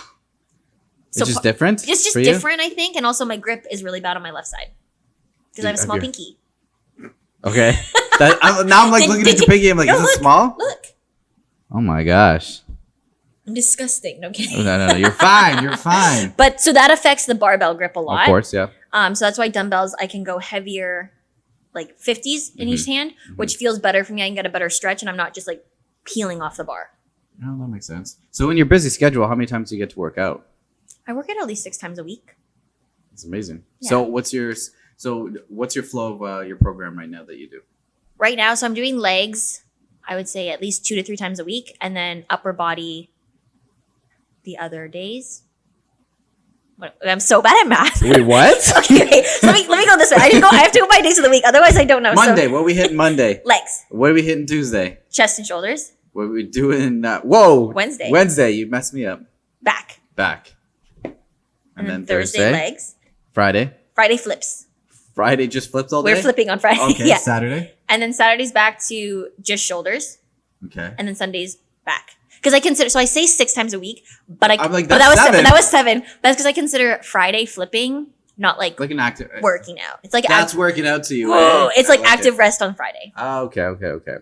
It's So just different. It's just for you? different, I think, and also my grip is really bad on my left side because I have a Have small you- pinky. Okay. Now I'm like looking at your pinky. I'm like, No, is it look. small? Look, Oh my gosh. I'm disgusting. No kidding. No. You're fine. You're fine. But so that affects the barbell grip a lot. Of course, yeah. So that's why dumbbells I can go heavier, like 50s in Mm-hmm. each hand, which feels better for me. I can get a better stretch, and I'm not just like peeling off the bar. No, that makes sense. So in your busy schedule, how many times do you get to work out? I work out at least 6 times a week. It's amazing. Yeah. So what's your flow of your program right now that you do? Right now, so I'm doing legs. I would say at least 2 to 3 times a week, and then upper body the other days. I'm so bad at math. Wait, what? Okay. So let me go this way. I have to go by days of the week. Otherwise, I don't know. Monday. So, What are we hitting Monday? legs, What are we hitting Tuesday? chest and shoulders, What are we doing? Whoa. Wednesday. Wednesday. You messed me up. back, Back. and then Thursday legs. Friday. Friday flips. Friday just flips all day? We're flipping on Friday. Okay. Yeah. Saturday. And then Saturday's back to just shoulders, Okay. and then Sunday's back. Because I consider, so I say 6 times a week, but I'm like, but that's seven. that was 7. That's because I consider Friday flipping not like Like an active. working out. It's like That's working out to you. whoa, eh? it's I like active rest on Friday. Oh, okay.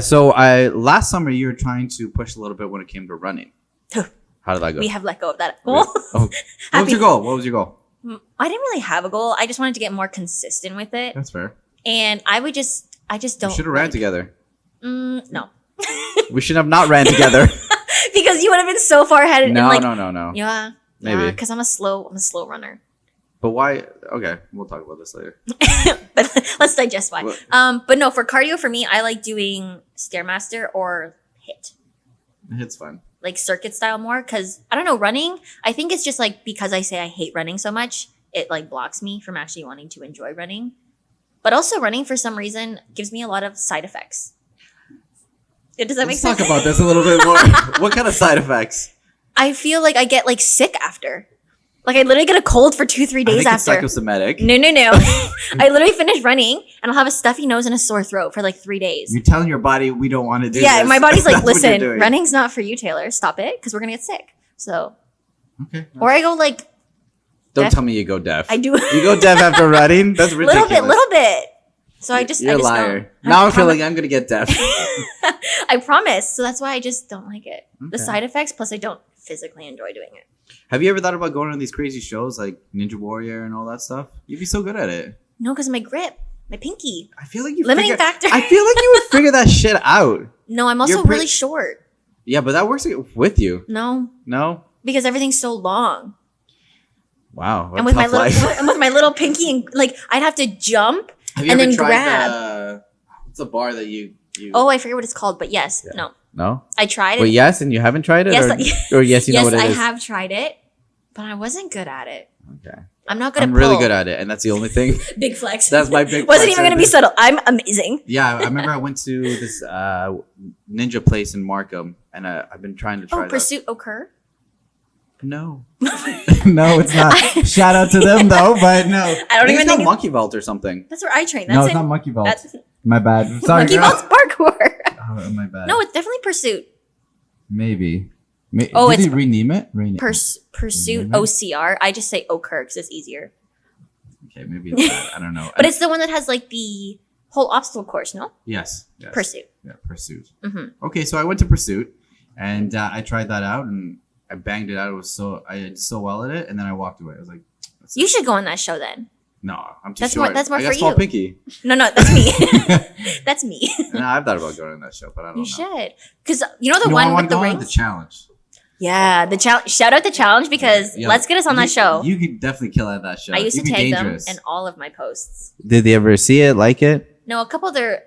So I last summer you were trying to push a little bit when it came to running. How did that go? We have let go of that. Wait, oh, what was your goal? What was your goal? I didn't really have a goal. I just wanted to get more consistent with it, That's fair. and I just We don't. should have ran together. No, We should have not ran together. because you would have been so far ahead. No, and like, no. Yeah, Maybe. because I'm a slow runner. But why? Okay, we'll talk about this later. But let's digest why. What? But no, for cardio, for me, I like doing Stairmaster or HIIT, It's fun. like circuit style more. Because I don't know, running. I think it's just like because I say I hate running so much, it like blocks me from actually wanting to enjoy running. But also, running for some reason gives me a lot of side effects. Does that make Let's sense? talk about this a little bit more. What kind of side effects? I feel like I get like sick after. Like I literally get a cold for 2-3 I days think it's after. psychosomatic. No. I literally finish running and I'll have a stuffy nose and a sore throat for like 3 days. You're telling your body we don't want to do Yeah, this. my body's like, That's what you're listen, doing. running's not for you, Taylor. Stop it, because we're gonna get sick. So, Okay. or I go like, Don't deaf. tell me you go deaf. I do You go deaf after running? That's ridiculous. little bit. So I just, You're I a just liar. don't. Now I'm feeling I'm gonna get deaf. I promise. So that's why I just don't like it. The Okay. side effects, plus I don't physically enjoy doing it. Have you ever thought about going on these crazy shows like Ninja Warrior and all that stuff? You'd be so good at it. No, because of my grip, my pinky. I feel like you Limiting factor. I feel like you would figure that shit out. No, I'm also You're really short. Yeah, but that works with you. No, No? because everything's so long. Wow. What And a with my tough little, life. and with my little pinky, and like I'd have to jump. Have you and ever then tried grab. what's the bar that you Oh, I forget what it's called, but yes, Yeah. no, No? I tried it. Wait, yes, and you haven't tried it? Yes, or yes, you know yes, what it I is? have tried it, but I wasn't good at it. Okay. I'm not good I'm at really pull. good at it, and that's the only thing. Big flex. That's my big Wasn't flex even right gonna be there. subtle. I'm amazing. Yeah, I remember I went to this ninja place in Markham, and I've been trying to try Oh, that. pursuit occur. No. No, it's not. Shout out to them though, but no. I don't think even it's think called Monkey Vault or something. that's where I train. No, That's it's not Monkey Vault. That's My bad. Sorry, Monkey girl. Vault's parkour. Oh, my bad. No, it's definitely pursuit. Maybe. Oh, Did it's he rename it? Rename. Pursuit Mhm. OCR. I just say occur because it's easier. Okay, maybe it's that. I don't know. But it's the one that has like the whole obstacle course, no? yes. Pursuit. Yeah, Pursuit. Mm-hmm. Okay, so I went to Pursuit, and I tried that out, and I banged it out. I did so well at it, and then I walked away. I was like, that's You it. should go on that show then. No, I'm too That's short. more- that's more I got for small you. pinky. No, that's me. That's me. No, I've thought about going on that show, but I don't You know. should, because you know the You know one what I with wanna the go on? rings. The challenge. Yeah, the challenge. Shout out the challenge because Yeah. let's get us on that show. You could definitely kill at that show. I used to You'd be tag dangerous. them in all of my posts. Did they ever see it, like it? No, a couple of their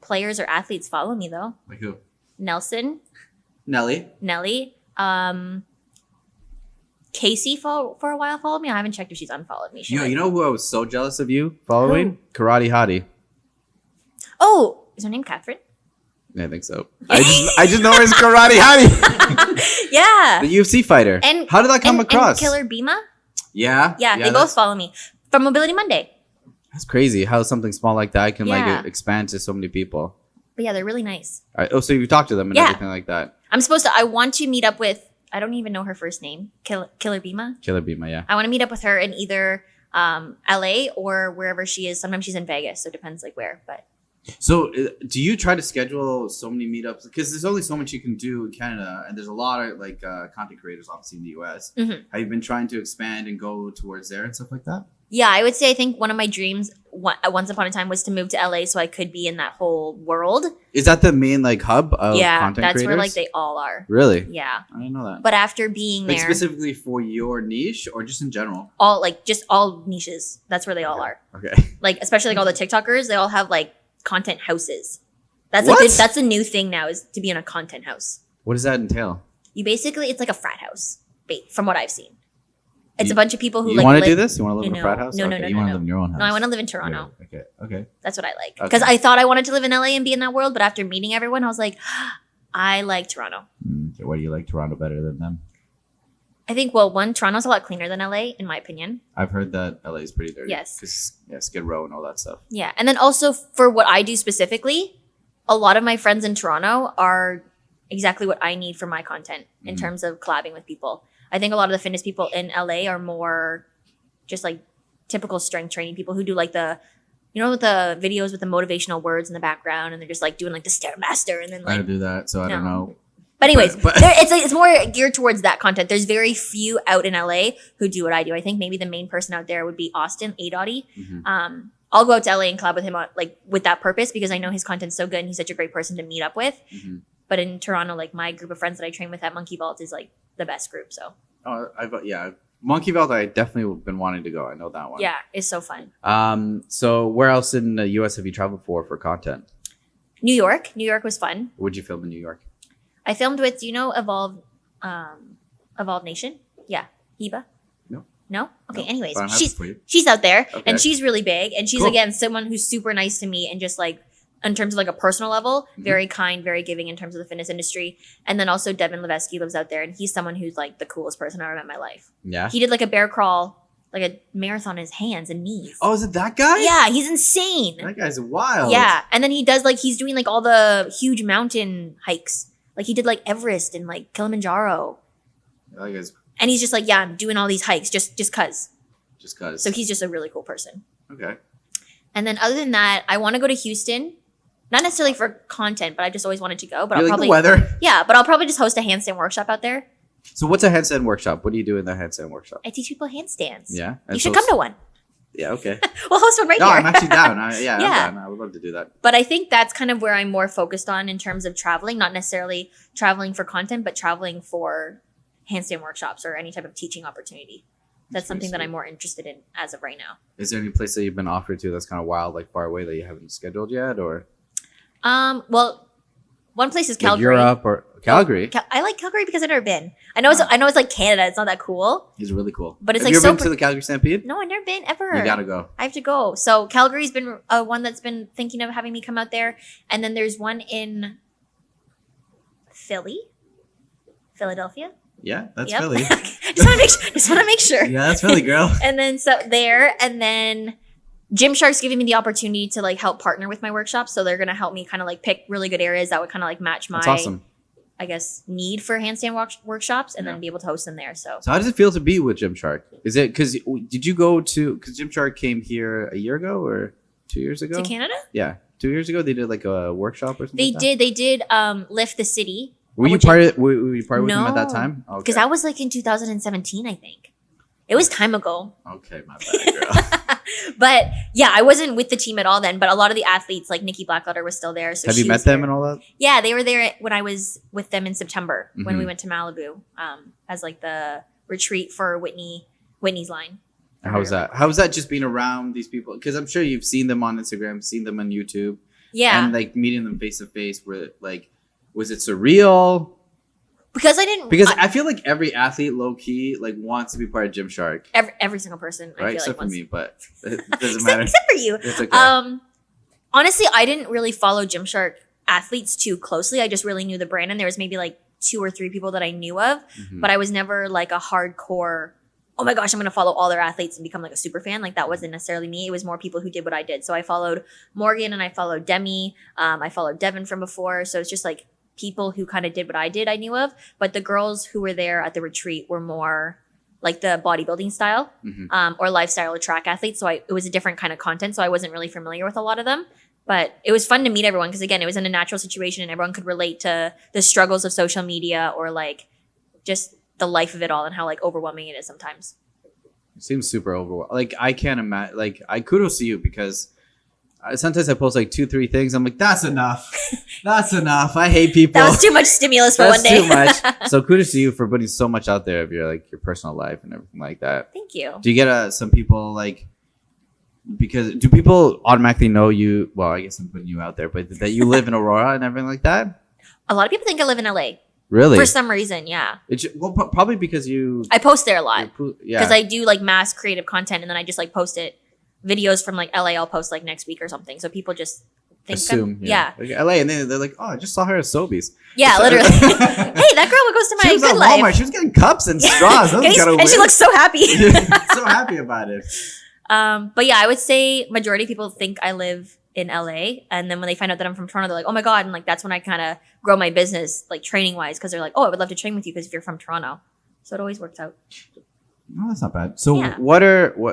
players or athletes follow me though. Like who? Nelson, Nelly. Nelly, Casey for a while followed me. I haven't checked if she's unfollowed me. She You might. know who I was so jealous of you following? Karate Hottie. Oh, is her name Catherine? Yeah, I think so. I just know her as Karate Hottie, Yeah. the UFC fighter. And how did that come and across? Killer Bima? Yeah, Yeah, they both that's- follow me from Mobility Monday. That's crazy how something small like that can Yeah. like expand to so many people. But yeah, they're really nice. All right. Oh, so you talked to them and Yeah. everything like that. I want to meet up with, I don't even know her first name, Killer Bima. Killer Bima, yeah. I want to meet up with her in either LA or wherever she is. Sometimes she's in Vegas, so it depends like where. But So, do you try to schedule so many meetups? Because there's only so much you can do in Canada, and there's a lot of like content creators, obviously in the US. Mhm. Have you been trying to expand and go towards there and stuff like that? yeah, I would say I think one of my dreams once upon a time was to move to LA so I could be in that whole world. Is that the main like hub of Yeah, content that's creators? where like they all are. Really? Yeah, I didn't know that. but after being Like there, specifically for your niche or just in general? all like just all niches. That's where they all are. Okay. Like especially like all the TikTokers, they all have like content houses. That's What? like that's a new thing now is to be in a content house. What does that entail? You basically it's like a frat house, from what I've seen. It's a bunch of people who You like want to live- do this? You want to live in a No, frat house? no, Okay. You want to live in your own house? No, I want to live in Toronto. Yeah, okay. That's what I like. Okay. Because I thought I wanted to live in LA and be in that world, but after meeting everyone, I was like, I like Toronto. So why do you like Toronto better than them? I think, well, one, Toronto's a lot cleaner than LA, in my opinion. I've heard that LA is pretty dirty. Yes. 'Cause, yeah, Skid Row and all that stuff. Yeah. And then also for what I do specifically, a lot of my friends in Toronto are exactly what I need for my content in terms of collabing with people. I think a lot of the fitness people in LA are more just like typical strength training people who do like the, with the videos with the motivational words in the background and they're just like doing like the Stairmaster and then I like. don't do that, so I don't No. know. But anyways, But- it's more geared towards that content. There's very few out in LA who do what I do. I think maybe the main person out there would be Austin, A Dotty. Mhm. I'll go out to LA and collab with him like with that purpose because I know his content's so good and he's such a great person to meet up with. Mhm. But in Toronto, like my group of friends that I train with at Monkey Vault is like the best group. So Monkey Vault. I definitely been wanting to go. I know that one. yeah, it's so fun. So where else in the U.S. have you traveled for content? New York was fun. Would you film in New York? I filmed with, Evolve Nation? Yeah, Heba. No? Okay, No, anyways, but I'm happy she's for you. she's out there Okay. and she's really big and she's Cool. again someone who's super nice to me and just like in terms of like a personal level, Mhm. very kind, very giving in terms of the fitness industry. And then also Devin Levesky lives out there and he's someone who's like the coolest person I've ever met in my life. Yeah. He did like a bear crawl, like a marathon on his hands and knees. Oh, is it that guy? Yeah, he's insane. That guy's wild. Yeah, and then he does like he's doing like all the huge mountain hikes. Like he did like Everest and like Kilimanjaro. That guy's And he's just like, yeah, I'm doing all these hikes just cuz. just cause. So he's just a really cool person. Okay. And then other than that, I want to go to Houston. Not necessarily for content, but I just always wanted to go. But You I'll like probably the weather? Yeah, but I'll probably just host a handstand workshop out there. So what's a handstand workshop? What do you do in the handstand workshop? I teach people handstands. Yeah. You And should so- come to one. Yeah. Okay. We'll host one right No, here. I'm actually down. I'm Yeah. down. I would love to do that. But I think that's kind of where I'm more focused on in terms of traveling, not necessarily traveling for content, but traveling for handstand workshops or any type of teaching opportunity. That's That's something that pretty I'm more interested in as of right now. Is there any place that you've been offered to that's kind of wild, like far away that you haven't scheduled yet, or Well, one place is like Calgary. Europe or Calgary? I like Calgary because I've never been. I know it's like Canada. It's not that cool. He's really cool. But it's have like you so ever been to the Calgary Stampede? No, I've never been ever. You gotta go. I have to go. So Calgary's been one that's been thinking of having me come out there, and then there's one in Philadelphia. Yeah, that's Yep. Philly. just want to make sure. Yeah, that's Philly, girl. And then so there, and then Gymshark's giving me the opportunity to like help partner with my workshops. So they're gonna help me kind of like pick really good areas that would kind of like match my, That's awesome. I guess, need for handstand workshops, and Yeah. then be able to host them there. So So how does it feel to be with Gymshark? Is it because did you go to because Gymshark came here a year ago or 2 years ago? to Canada, Yeah, 2 years ago they did like a workshop or something. they did lift the city. Were you which- part of? Were you part with them at that No, time? because that was like in 2017, I think. It was time ago. Okay, my bad, girl. But yeah, I wasn't with the team at all then. But a lot of the athletes, like Nikki Blackletter, was still there. So Have she you met was them there. and all that? Yeah, they were there when I was with them in September when we Mhm. went to Malibu as like the retreat for Whitney's line. How was that? How was that just being around these people? Because I'm sure you've seen them on Instagram, seen them on YouTube, Yeah, and like meeting them face to face. Were like, was it surreal? because I didn't. Because I feel like every athlete, low key, like wants to be part of Gymshark, every single person, I right? feel Except like for wants- me, but it doesn't matter. except for you. It's okay. Honestly, I didn't really follow Gymshark athletes too closely. I just really knew the brand, and there was maybe like 2 or 3 people that I knew of, Mhm. but I was never like a hardcore. Oh my gosh, I'm gonna follow all their athletes and become like a super fan. Like that wasn't necessarily me. It was more people who did what I did. So I followed Morgan and I followed Demi. I followed Devin from before. So it's just like people who kind of did what I did. I knew of, but the girls who were there at the retreat were more like the bodybuilding style Mhm. or lifestyle or track athletes. So it was a different kind of content. So I wasn't really familiar with a lot of them. But it was fun to meet everyone because again, it was in a natural situation and everyone could relate to the struggles of social media or like just the life of it all and how like overwhelming it is sometimes. It seems super overwhelming. Like I can't imagine. Like I kudos to you because sometimes I post like 2-3 things. I'm like, that's enough. That's enough. I hate people. That was too much stimulus for That's one day. too much. So kudos to you for putting so much out there of your like your personal life and everything like that. Thank you. Do you get some people like because do people automatically know you? Well, I guess I'm putting you out there, but that you live in Aurora and everything like that. A lot of people think I live in LA. Really? For some reason, yeah. Probably because I post there a lot. Yeah. Because I do like mass creative content and then I just like post it. Videos from like LA I'll post like next week or something. So people just think assume. yeah. Like LA, and then they're like, oh, I just saw her at Sobeys. Yeah, literally. Hey, that girl goes to my She was good at life. Walmart. She was getting cups and straws. That was kind of And she looks so happy. so happy about it. But yeah, I would say majority of people think I live in LA, and then when they find out that I'm from Toronto, they're like, "Oh my god!" And like that's when I kind of grow my business, like training wise, because they're like, "Oh, I would love to train with you because if you're from Toronto." So it always works out. No, that's not bad. So Yeah.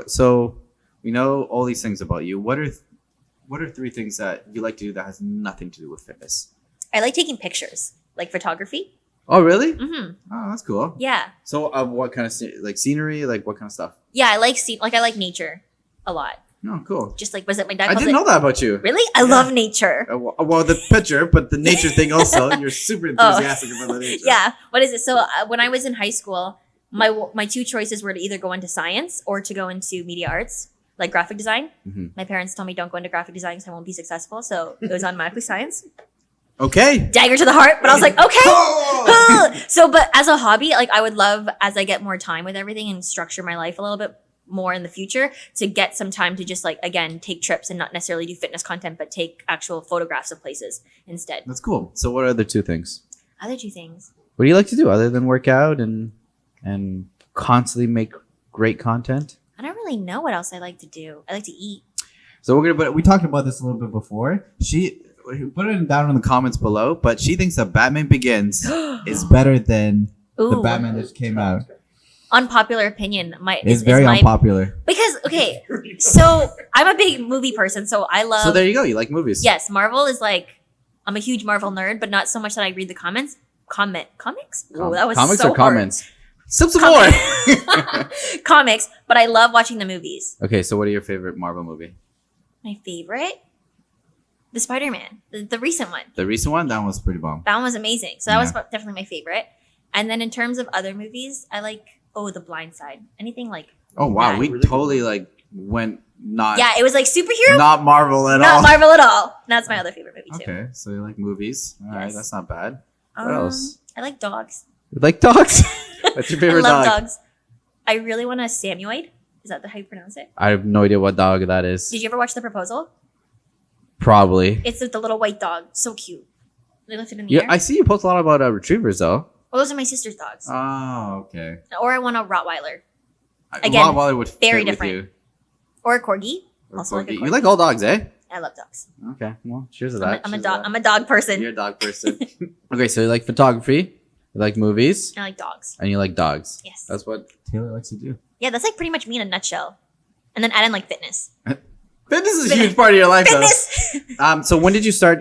So we know all these things about you. What are 3 things that you like to do that has nothing to do with fitness? I like taking pictures, like photography. Oh, really? Mm-hmm. Oh, that's cool. Yeah, So, what kind of like scenery? Like, what kind of stuff? yeah. I like nature a lot. Oh, cool. Just like my dad. I calls didn't know that about you. Really, I love nature. Well, the picture, but the nature thing also. You're super enthusiastic about the nature. Yeah. What is it? So when I was in high school, my 2 choices were to either go into science or to go into media arts, like graphic design. Mm-hmm. My parents told me don't go into graphic design because I won't be successful. So it was automatically science. Okay. Dagger to the heart. But I was like, okay. So, but as a hobby, like I would love as I get more time with everything and structure my life a little bit more in the future to get some time to just like, again, take trips and not necessarily do fitness content, but take actual photographs of places instead. That's cool. So what are the 2 things? Other 2 things. What do you like to do other than work out and constantly make great content? I don't really know what else I like to do. I like to eat. So we're gonna put we talked about this a little bit before. she put it down in the comments below, but she thinks that Batman Begins It's better than the Ooh. Batman that just came out. Unpopular opinion. It's very unpopular. Because okay, so I'm a big movie person, so I love. So there you go. You like movies. Yes, Marvel is like I'm a huge Marvel nerd, but not so much that I read the comics. Oh, that was comics so or hard. comments? Some more. Comics, but I love watching the movies. Okay, so what are your favorite Marvel movie? My favorite, the Spider-Man, the recent one. The recent one, that one was pretty bomb. That one was amazing. So that was Yeah. definitely my favorite. And then in terms of other movies, I like The Blind Side. Anything like Oh wow, that. we totally like went not yeah, it was like superhero, not Marvel at not all. Marvel at all. That's my other favorite movie too. Okay, so you like movies. All right, Yes. that's not bad. What else? I like dogs. You like dogs? What's your I favorite love dog? dogs. I really want a Samoyed. Is that how you pronounce it? I have no idea what dog that is. Did you ever watch The Proposal? Probably. It's the little white dog. So cute. They left it in the Yeah, air. I see you post a lot about retrievers though. Well, those are my sister's dogs. Oh, okay. Or I want a Rottweiler. I- Again, Rottweiler would very fit with different. you. Or a Corgi. Or Also like a Corgi. Corgi. You like all dogs, eh? I love dogs. Okay, well, cheers to I'm that. a Cheers dog. to that. I'm a dog person. You're a dog person. Okay, so you like photography, you like movies, I like dogs. and you like dogs. Yes. That's what Taylor likes to do. Yeah, that's like pretty much me in a nutshell. And then add in like fitness. fitness is a huge part of your life, Fitness. though. So when did you start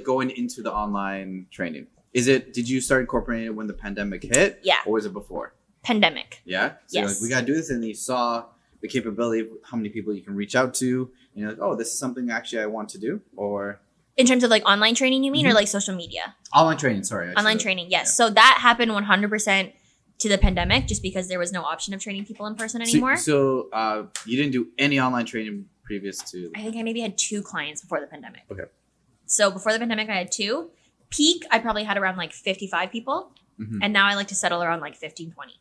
going into the online training? Did you start incorporating it when the pandemic hit? Yeah. Or was it before? Pandemic. Yeah. So you're Yes. like, we gotta do this, and then you saw the capability of how many people you can reach out to, and you're like, oh, this is something actually I want to do, or In terms of like online training, you mean, Mm-hmm. or like social media? online training. Sorry, actually. Online training, yes. So that happened 100% to the pandemic, just because there was no option of training people in person anymore. So you didn't do any online training previous to. I think I maybe had 2 clients before the pandemic. Okay. So before the pandemic, I had 2. Peak, I probably had around like 55 people. Mhm. And now I like to settle around like 15, 20.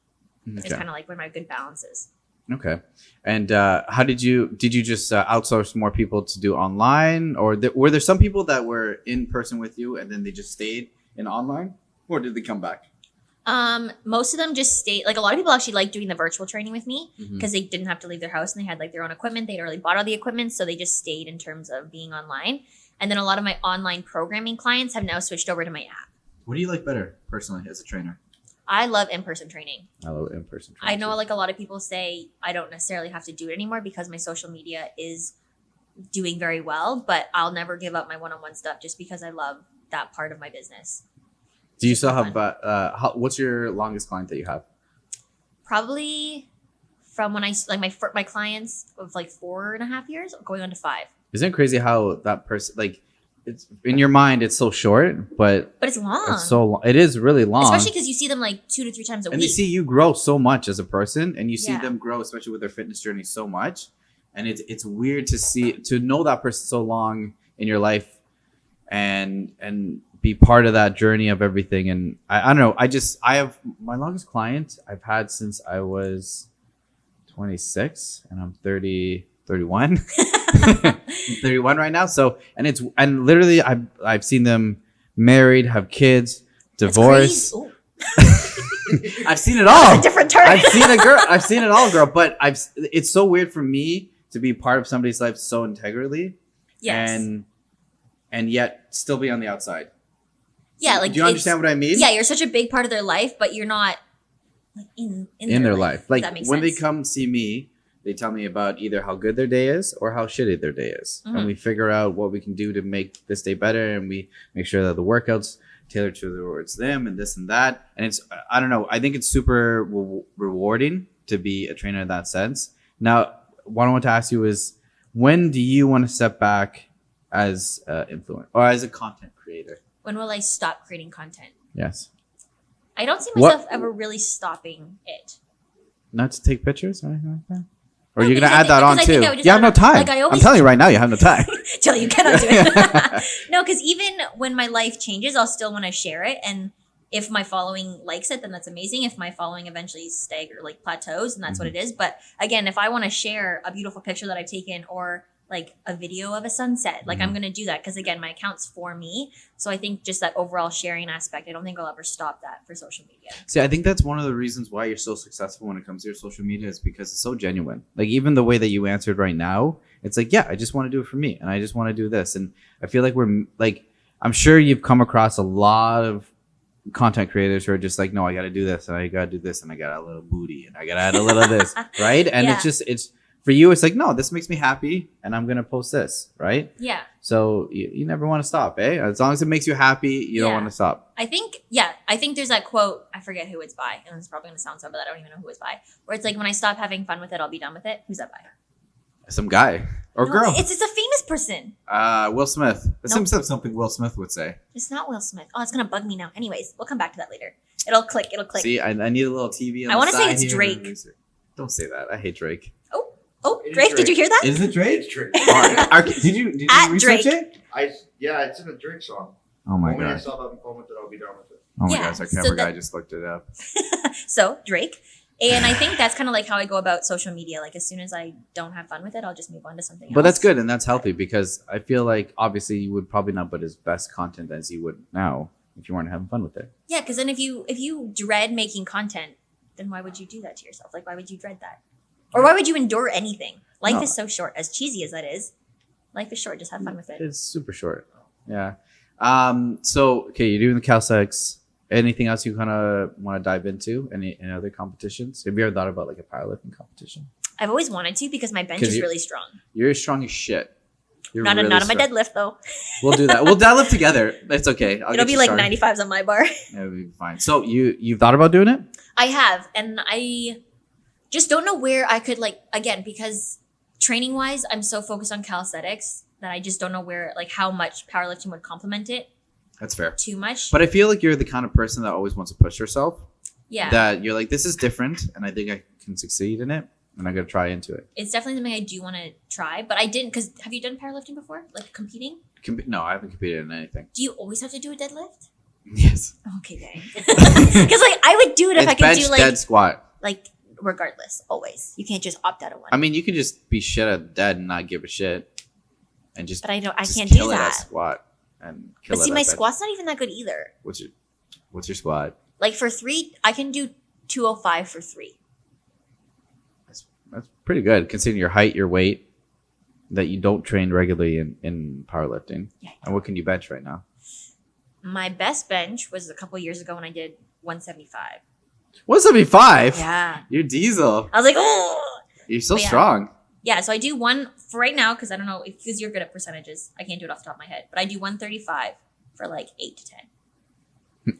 It's Okay. kind of like where my good balance is. Okay. And how did you just outsource more people to do online, or were there some people that were in person with you and then they just stayed in online, or did they come back? Most of them just stayed. Like a lot of people actually like doing the virtual training with me Mhm. because they didn't have to leave their house and they had like their own equipment. They'd already bought all the equipment, so they just stayed in terms of being online. And then a lot of my online programming clients have now switched over to my app. What do you like better personally as a trainer? I love in-person training. I love in-person. I know like a lot of people say I don't necessarily have to do it anymore because my social media is doing very well, but I'll never give up my one-on-one stuff just because I love that part of my business. Do you still have? What's your longest client that you have? Probably from when I like my clients of like 4.5 years going on to 5. Isn't it crazy how that person it's in your mind it's so short, but But it's long. it's so long. It is really long. Especially because you see them like 2 to 3 times a and week. they see you grow so much as a person, And you see Yeah. them grow, especially with their fitness journey, so much. And it's weird to know that person so long in your life, and be part of that journey of everything. And I don't know. I have my longest client I've had since I was 26 and I'm 31. I'm 31 right now. So, and literally I've seen them married, have kids, divorce. I've seen it all. A different turn. I've seen it all, girl. But it's so weird for me to be part of somebody's life so integrally. Yes. And yet still be on the outside. Yeah, like do you understand what I mean? Yeah, you're such a big part of their life, but you're not like in their life. Like that makes when sense. they come see me, they tell me about either how good their day is or how shitty their day is. Mm-hmm. And we figure out what we can do to make this day better, and we make sure that the workouts tailored towards them and this and that. And it's, I don't know, I think it's super rewarding to be a trainer in that sense. Now, what I want to ask you is, when do you want to step back as an influencer or as a content creator? When will I stop creating content? Yes. I don't see myself ever really stopping it. Not to take pictures or anything like that? Or No, you're going to because add that on because I think too? I would just You have no add on- time. like, I I'm always- telling you right now, you have no time. Till you cannot do it. No, because even when my life changes, I'll still want to share it. And if my following likes it, then that's amazing. If my following eventually like plateaus, then that's what it is. But again, if I want to share a beautiful picture that I've taken or like a video of a sunset, like I'm going to do that. Because again, my account's for me. So I think just that overall sharing aspect, I don't think I'll ever stop that for social media. See, I think that's one of the reasons why you're so successful when it comes to your social media is because it's so genuine. Like even the way that you answered right now, it's like, yeah, I just want to do it for me. And I just want to do this. And I feel like I'm sure you've come across a lot of content creators who are just like, no, I got to do this and I got to do this and I got a little booty and I got to add a little of this. Right. And Yeah. it's for you, it's like, no, this makes me happy and I'm going to post this. Right. Yeah. So you never want to stop, eh? As long as it makes you happy, you don't Yeah. want to stop. I think there's that quote, I forget who it's by, and it's probably going to sound so, but I don't even know who it's by, where it's like, when I stop having fun with it, I'll be done with it. Who's that by? Some guy or No, girl. It's a famous person. Will Smith. That Nope. seems like something Will Smith would say. It's not Will Smith. Oh, it's going to bug me now. Anyways, we'll come back to that later. It'll click. See, I need a little TV on I the wanna say side it's here. Drake. Don't say that. I hate Drake. Oh, It is Drake, did you hear that? Is it Drake? It's Drake. Did you At research Drake. it? Yeah, it's in a Drake song. Oh my When I god. stop having fun with it, I'll be done with it. Oh my Yeah, gosh, our so camera that- guy just looked it up. So, Drake. And I think that's kind of like how I go about social media. Like, as soon as I don't have fun with it, I'll just move on to something else. But that's good and that's healthy because I feel like obviously you would probably not put as best content as you would now if you weren't having fun with it. Yeah, because then if you dread making content, then why would you do that to yourself? Like, why would you dread that? Or why would you endure anything? Life No. is so short. As cheesy as that is, life is short. Just have fun with it. It's super short. Yeah. So okay, you're doing the calisthenics. Anything else you kind of want to dive into? Any other competitions? Have you ever thought about like a powerlifting competition? I've always wanted to because my bench 'Cause is you- really strong. You're strong as shit. You're Not really on my strong. deadlift though. We'll do that. We'll deadlift together. It's okay. I'll It'll get be you like started. 95s on my bar. It'll be fine. So you've thought about doing it? I have, and I just don't know where I could again, because training wise, I'm so focused on calisthenics that I just don't know where how much powerlifting would complement it That's fair. too much. But I feel like you're the kind of person that always wants to push yourself. yeah, That you're like, this is different, and I think I can succeed in it, and I'm gonna try into it. it's definitely something I do want to try, but I didn't. Because have you done powerlifting before, like competing? No, I haven't competed in anything. Do you always have to do a deadlift? Yes. Okay, dang. Because I would do it if It's I could bench, do dead, squat. regardless, always. You can't just opt out of one. I mean, you can just be shit at dead and not give a shit, and just. but I just can't do kill it at that. squat and kill But see, it my at bench. squat's not even that good either. What's your squat? Like for 3, I can do 205 for 3. That's pretty good considering your height, your weight, that you don't train regularly in powerlifting. Yeah. And what can you bench right now? My best bench was a couple years ago when I did 175. 175. Yeah. You're diesel. I was like, oh. You're so But yeah. strong. Yeah, so I do one for right now because I don't know because you're good at percentages. I can't do it off the top of my head, but I do 135 for 8 to 10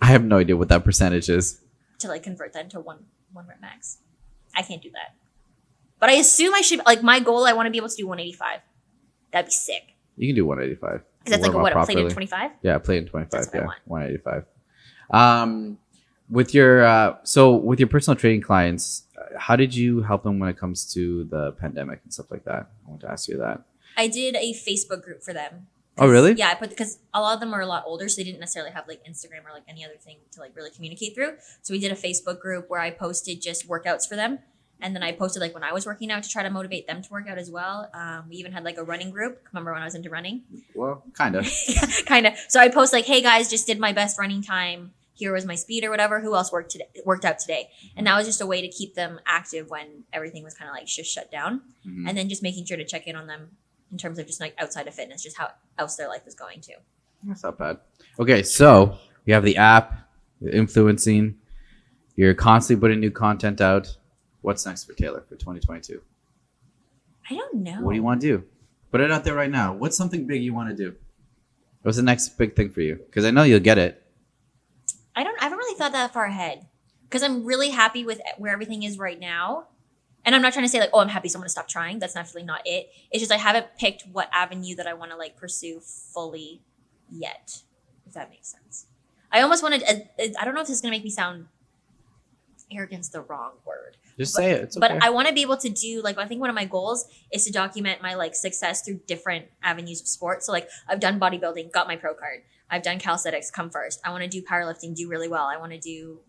I have no idea what that percentage is. to convert that into one rep max. I can't do that, but I assume I should my goal. I want to be able to do 185. That'd be sick. You can do 185. Because that's Warm up a plate in properly. 25. Yeah, plate in 25. That's what I Yeah, want. 185. With your personal training clients, how did you help them when it comes to the pandemic and stuff like that? I want to ask you that. I did a Facebook group for them Oh, really? Yeah, I put because a lot of them are a lot older, so they didn't necessarily have like Instagram or like any other thing to like really communicate through. So we did a Facebook group where I posted just workouts for them, and then I posted like when I was working out to try to motivate them to work out as well. We even had like a running group. Remember when I was into running? Well, kind of. Kind of. So I post like, "Hey guys, just did my best running time. Here was my speed or whatever. Who else worked out today?" And that was just a way to keep them active when everything was kind of like just shut down, and then just making sure to check in on them in terms of just like outside of fitness, just how else their life is going too. That's not bad. Okay, so you have the app, you're influencing, you're constantly putting new content out. What's next for Taylor for 2022? I don't know. What do you want to do? Put it out there right now. What's something big you want to do? What's the next big thing for you? Because I know you'll get it. I haven't really thought that far ahead because I'm really happy with where everything is right now. And I'm not trying to say like, oh, I'm happy, so I'm going to stop trying. That's definitely not it. It's just I haven't picked what avenue that I want to like pursue fully yet, if that makes sense. I almost wanted, I don't know if this is going to make me sound arrogant's the wrong word. Just say it. It's okay. But I want to be able to do like, I think one of my goals is to document my like success through different avenues of sport. So like I've done bodybuilding, got my pro card. I've done calisthenics, come first. I want to do powerlifting, do really well. I want to do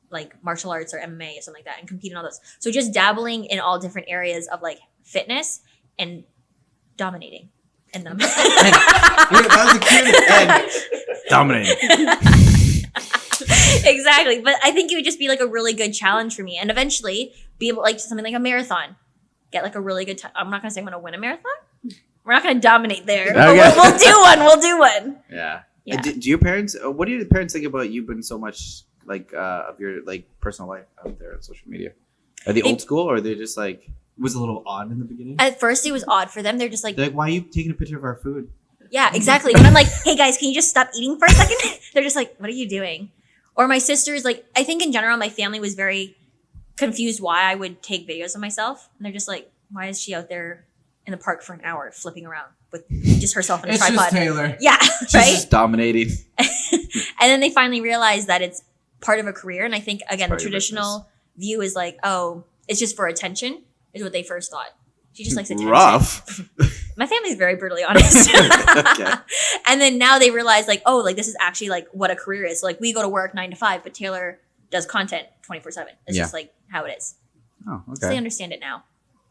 like martial arts or MMA or something like that and compete in all those. So just dabbling in all different areas of like fitness and dominating in them. That was a cute and dominating. Exactly. But I think it would just be like a really good challenge for me and eventually be able like something like a marathon. Get like a really good time. I'm not going to say I'm going to win a marathon. We're not going to dominate there. Okay. But we'll do one. We'll do one. Yeah. Yeah. Do your parents, what do your parents think about you putting so much like of your like personal life out there on social media? Are they old school or are they just like, Was a little odd in the beginning. At first it was odd for them. They're just like, They're like, why are you taking a picture of our food? yeah, exactly. When I'm like, hey guys, can you just stop eating for a second? They're just like, what are you doing? Or my sisters, like, I think in general, my family was very confused why I would take videos of myself. And they're just like, why is she out there in the park for an hour flipping around with just herself in a It's tripod? just Taylor. Yeah, she's right? just dominating? And then they finally realized that it's part of a career. And I think, again, the part of your traditional view is like, oh, it's just for attention, is what they first thought. She just likes attention. Rough. My family's very brutally honest. Okay. And then now they realize like, oh, like this is actually like what a career is. Like we go to work 9 to 5, but Taylor does content 24/7. It's Yeah. just like how it is. Oh, So they okay. understand it now.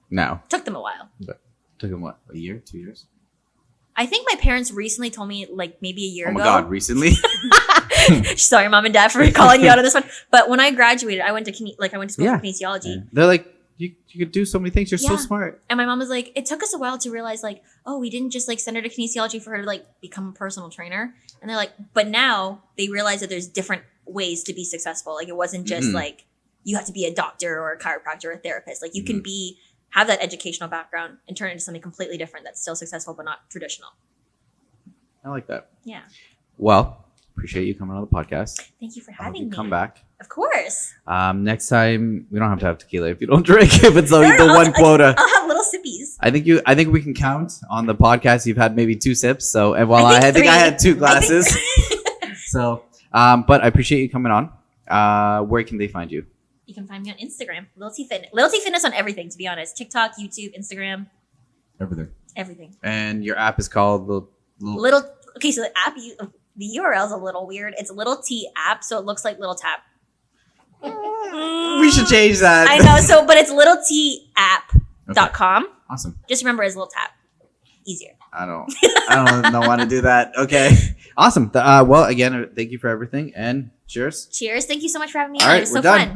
Now, Took them a while. took him what, a year, 2 years? I think my parents recently told me like maybe a year Oh ago. my God, recently? Sorry, mom and dad, for calling you out on this one. But when I graduated, I went to school Yeah. for kinesiology. They're like, you could do so many things. You're so Yeah. smart. And my mom was like, it took us a while to realize like, oh, we didn't just like send her to kinesiology for her to like become a personal trainer. And they're like, but now they realize that there's different ways to be successful. Like it wasn't just Mhm. like you have to be a doctor or a chiropractor or a therapist. Like you can have that educational background and turn it into something completely different that's still successful but not traditional. I like that. Yeah. Well, appreciate you coming on the podcast. Thank you for I hope having you me. come back. Of course. Next time, we don't have to have tequila if you don't drink. If it's No, the no, one quota. I'll have little sippies. I think we can count on the podcast. You've had maybe 2 sips. So, and while I I think think I three. had 2 I think- glasses. So, but I appreciate you coming on. Where can they find you? You can find me on Instagram. Lil T Fitness. Lil T Fitness on everything, to be honest. TikTok, YouTube, Instagram, Everything. everything. And your app is called Little. Okay, so the app, the URL is a little weird. It's Little T app, so it looks like Little Tap. We should change that. I know. So, but it's littleTapp.com. Awesome. Just remember it's Little Tap. Easier. I don't want to do that. Okay. Awesome. Well, again, thank you for everything and cheers. Cheers. Thank you so much for having me All on. right, It was so we're done. fun.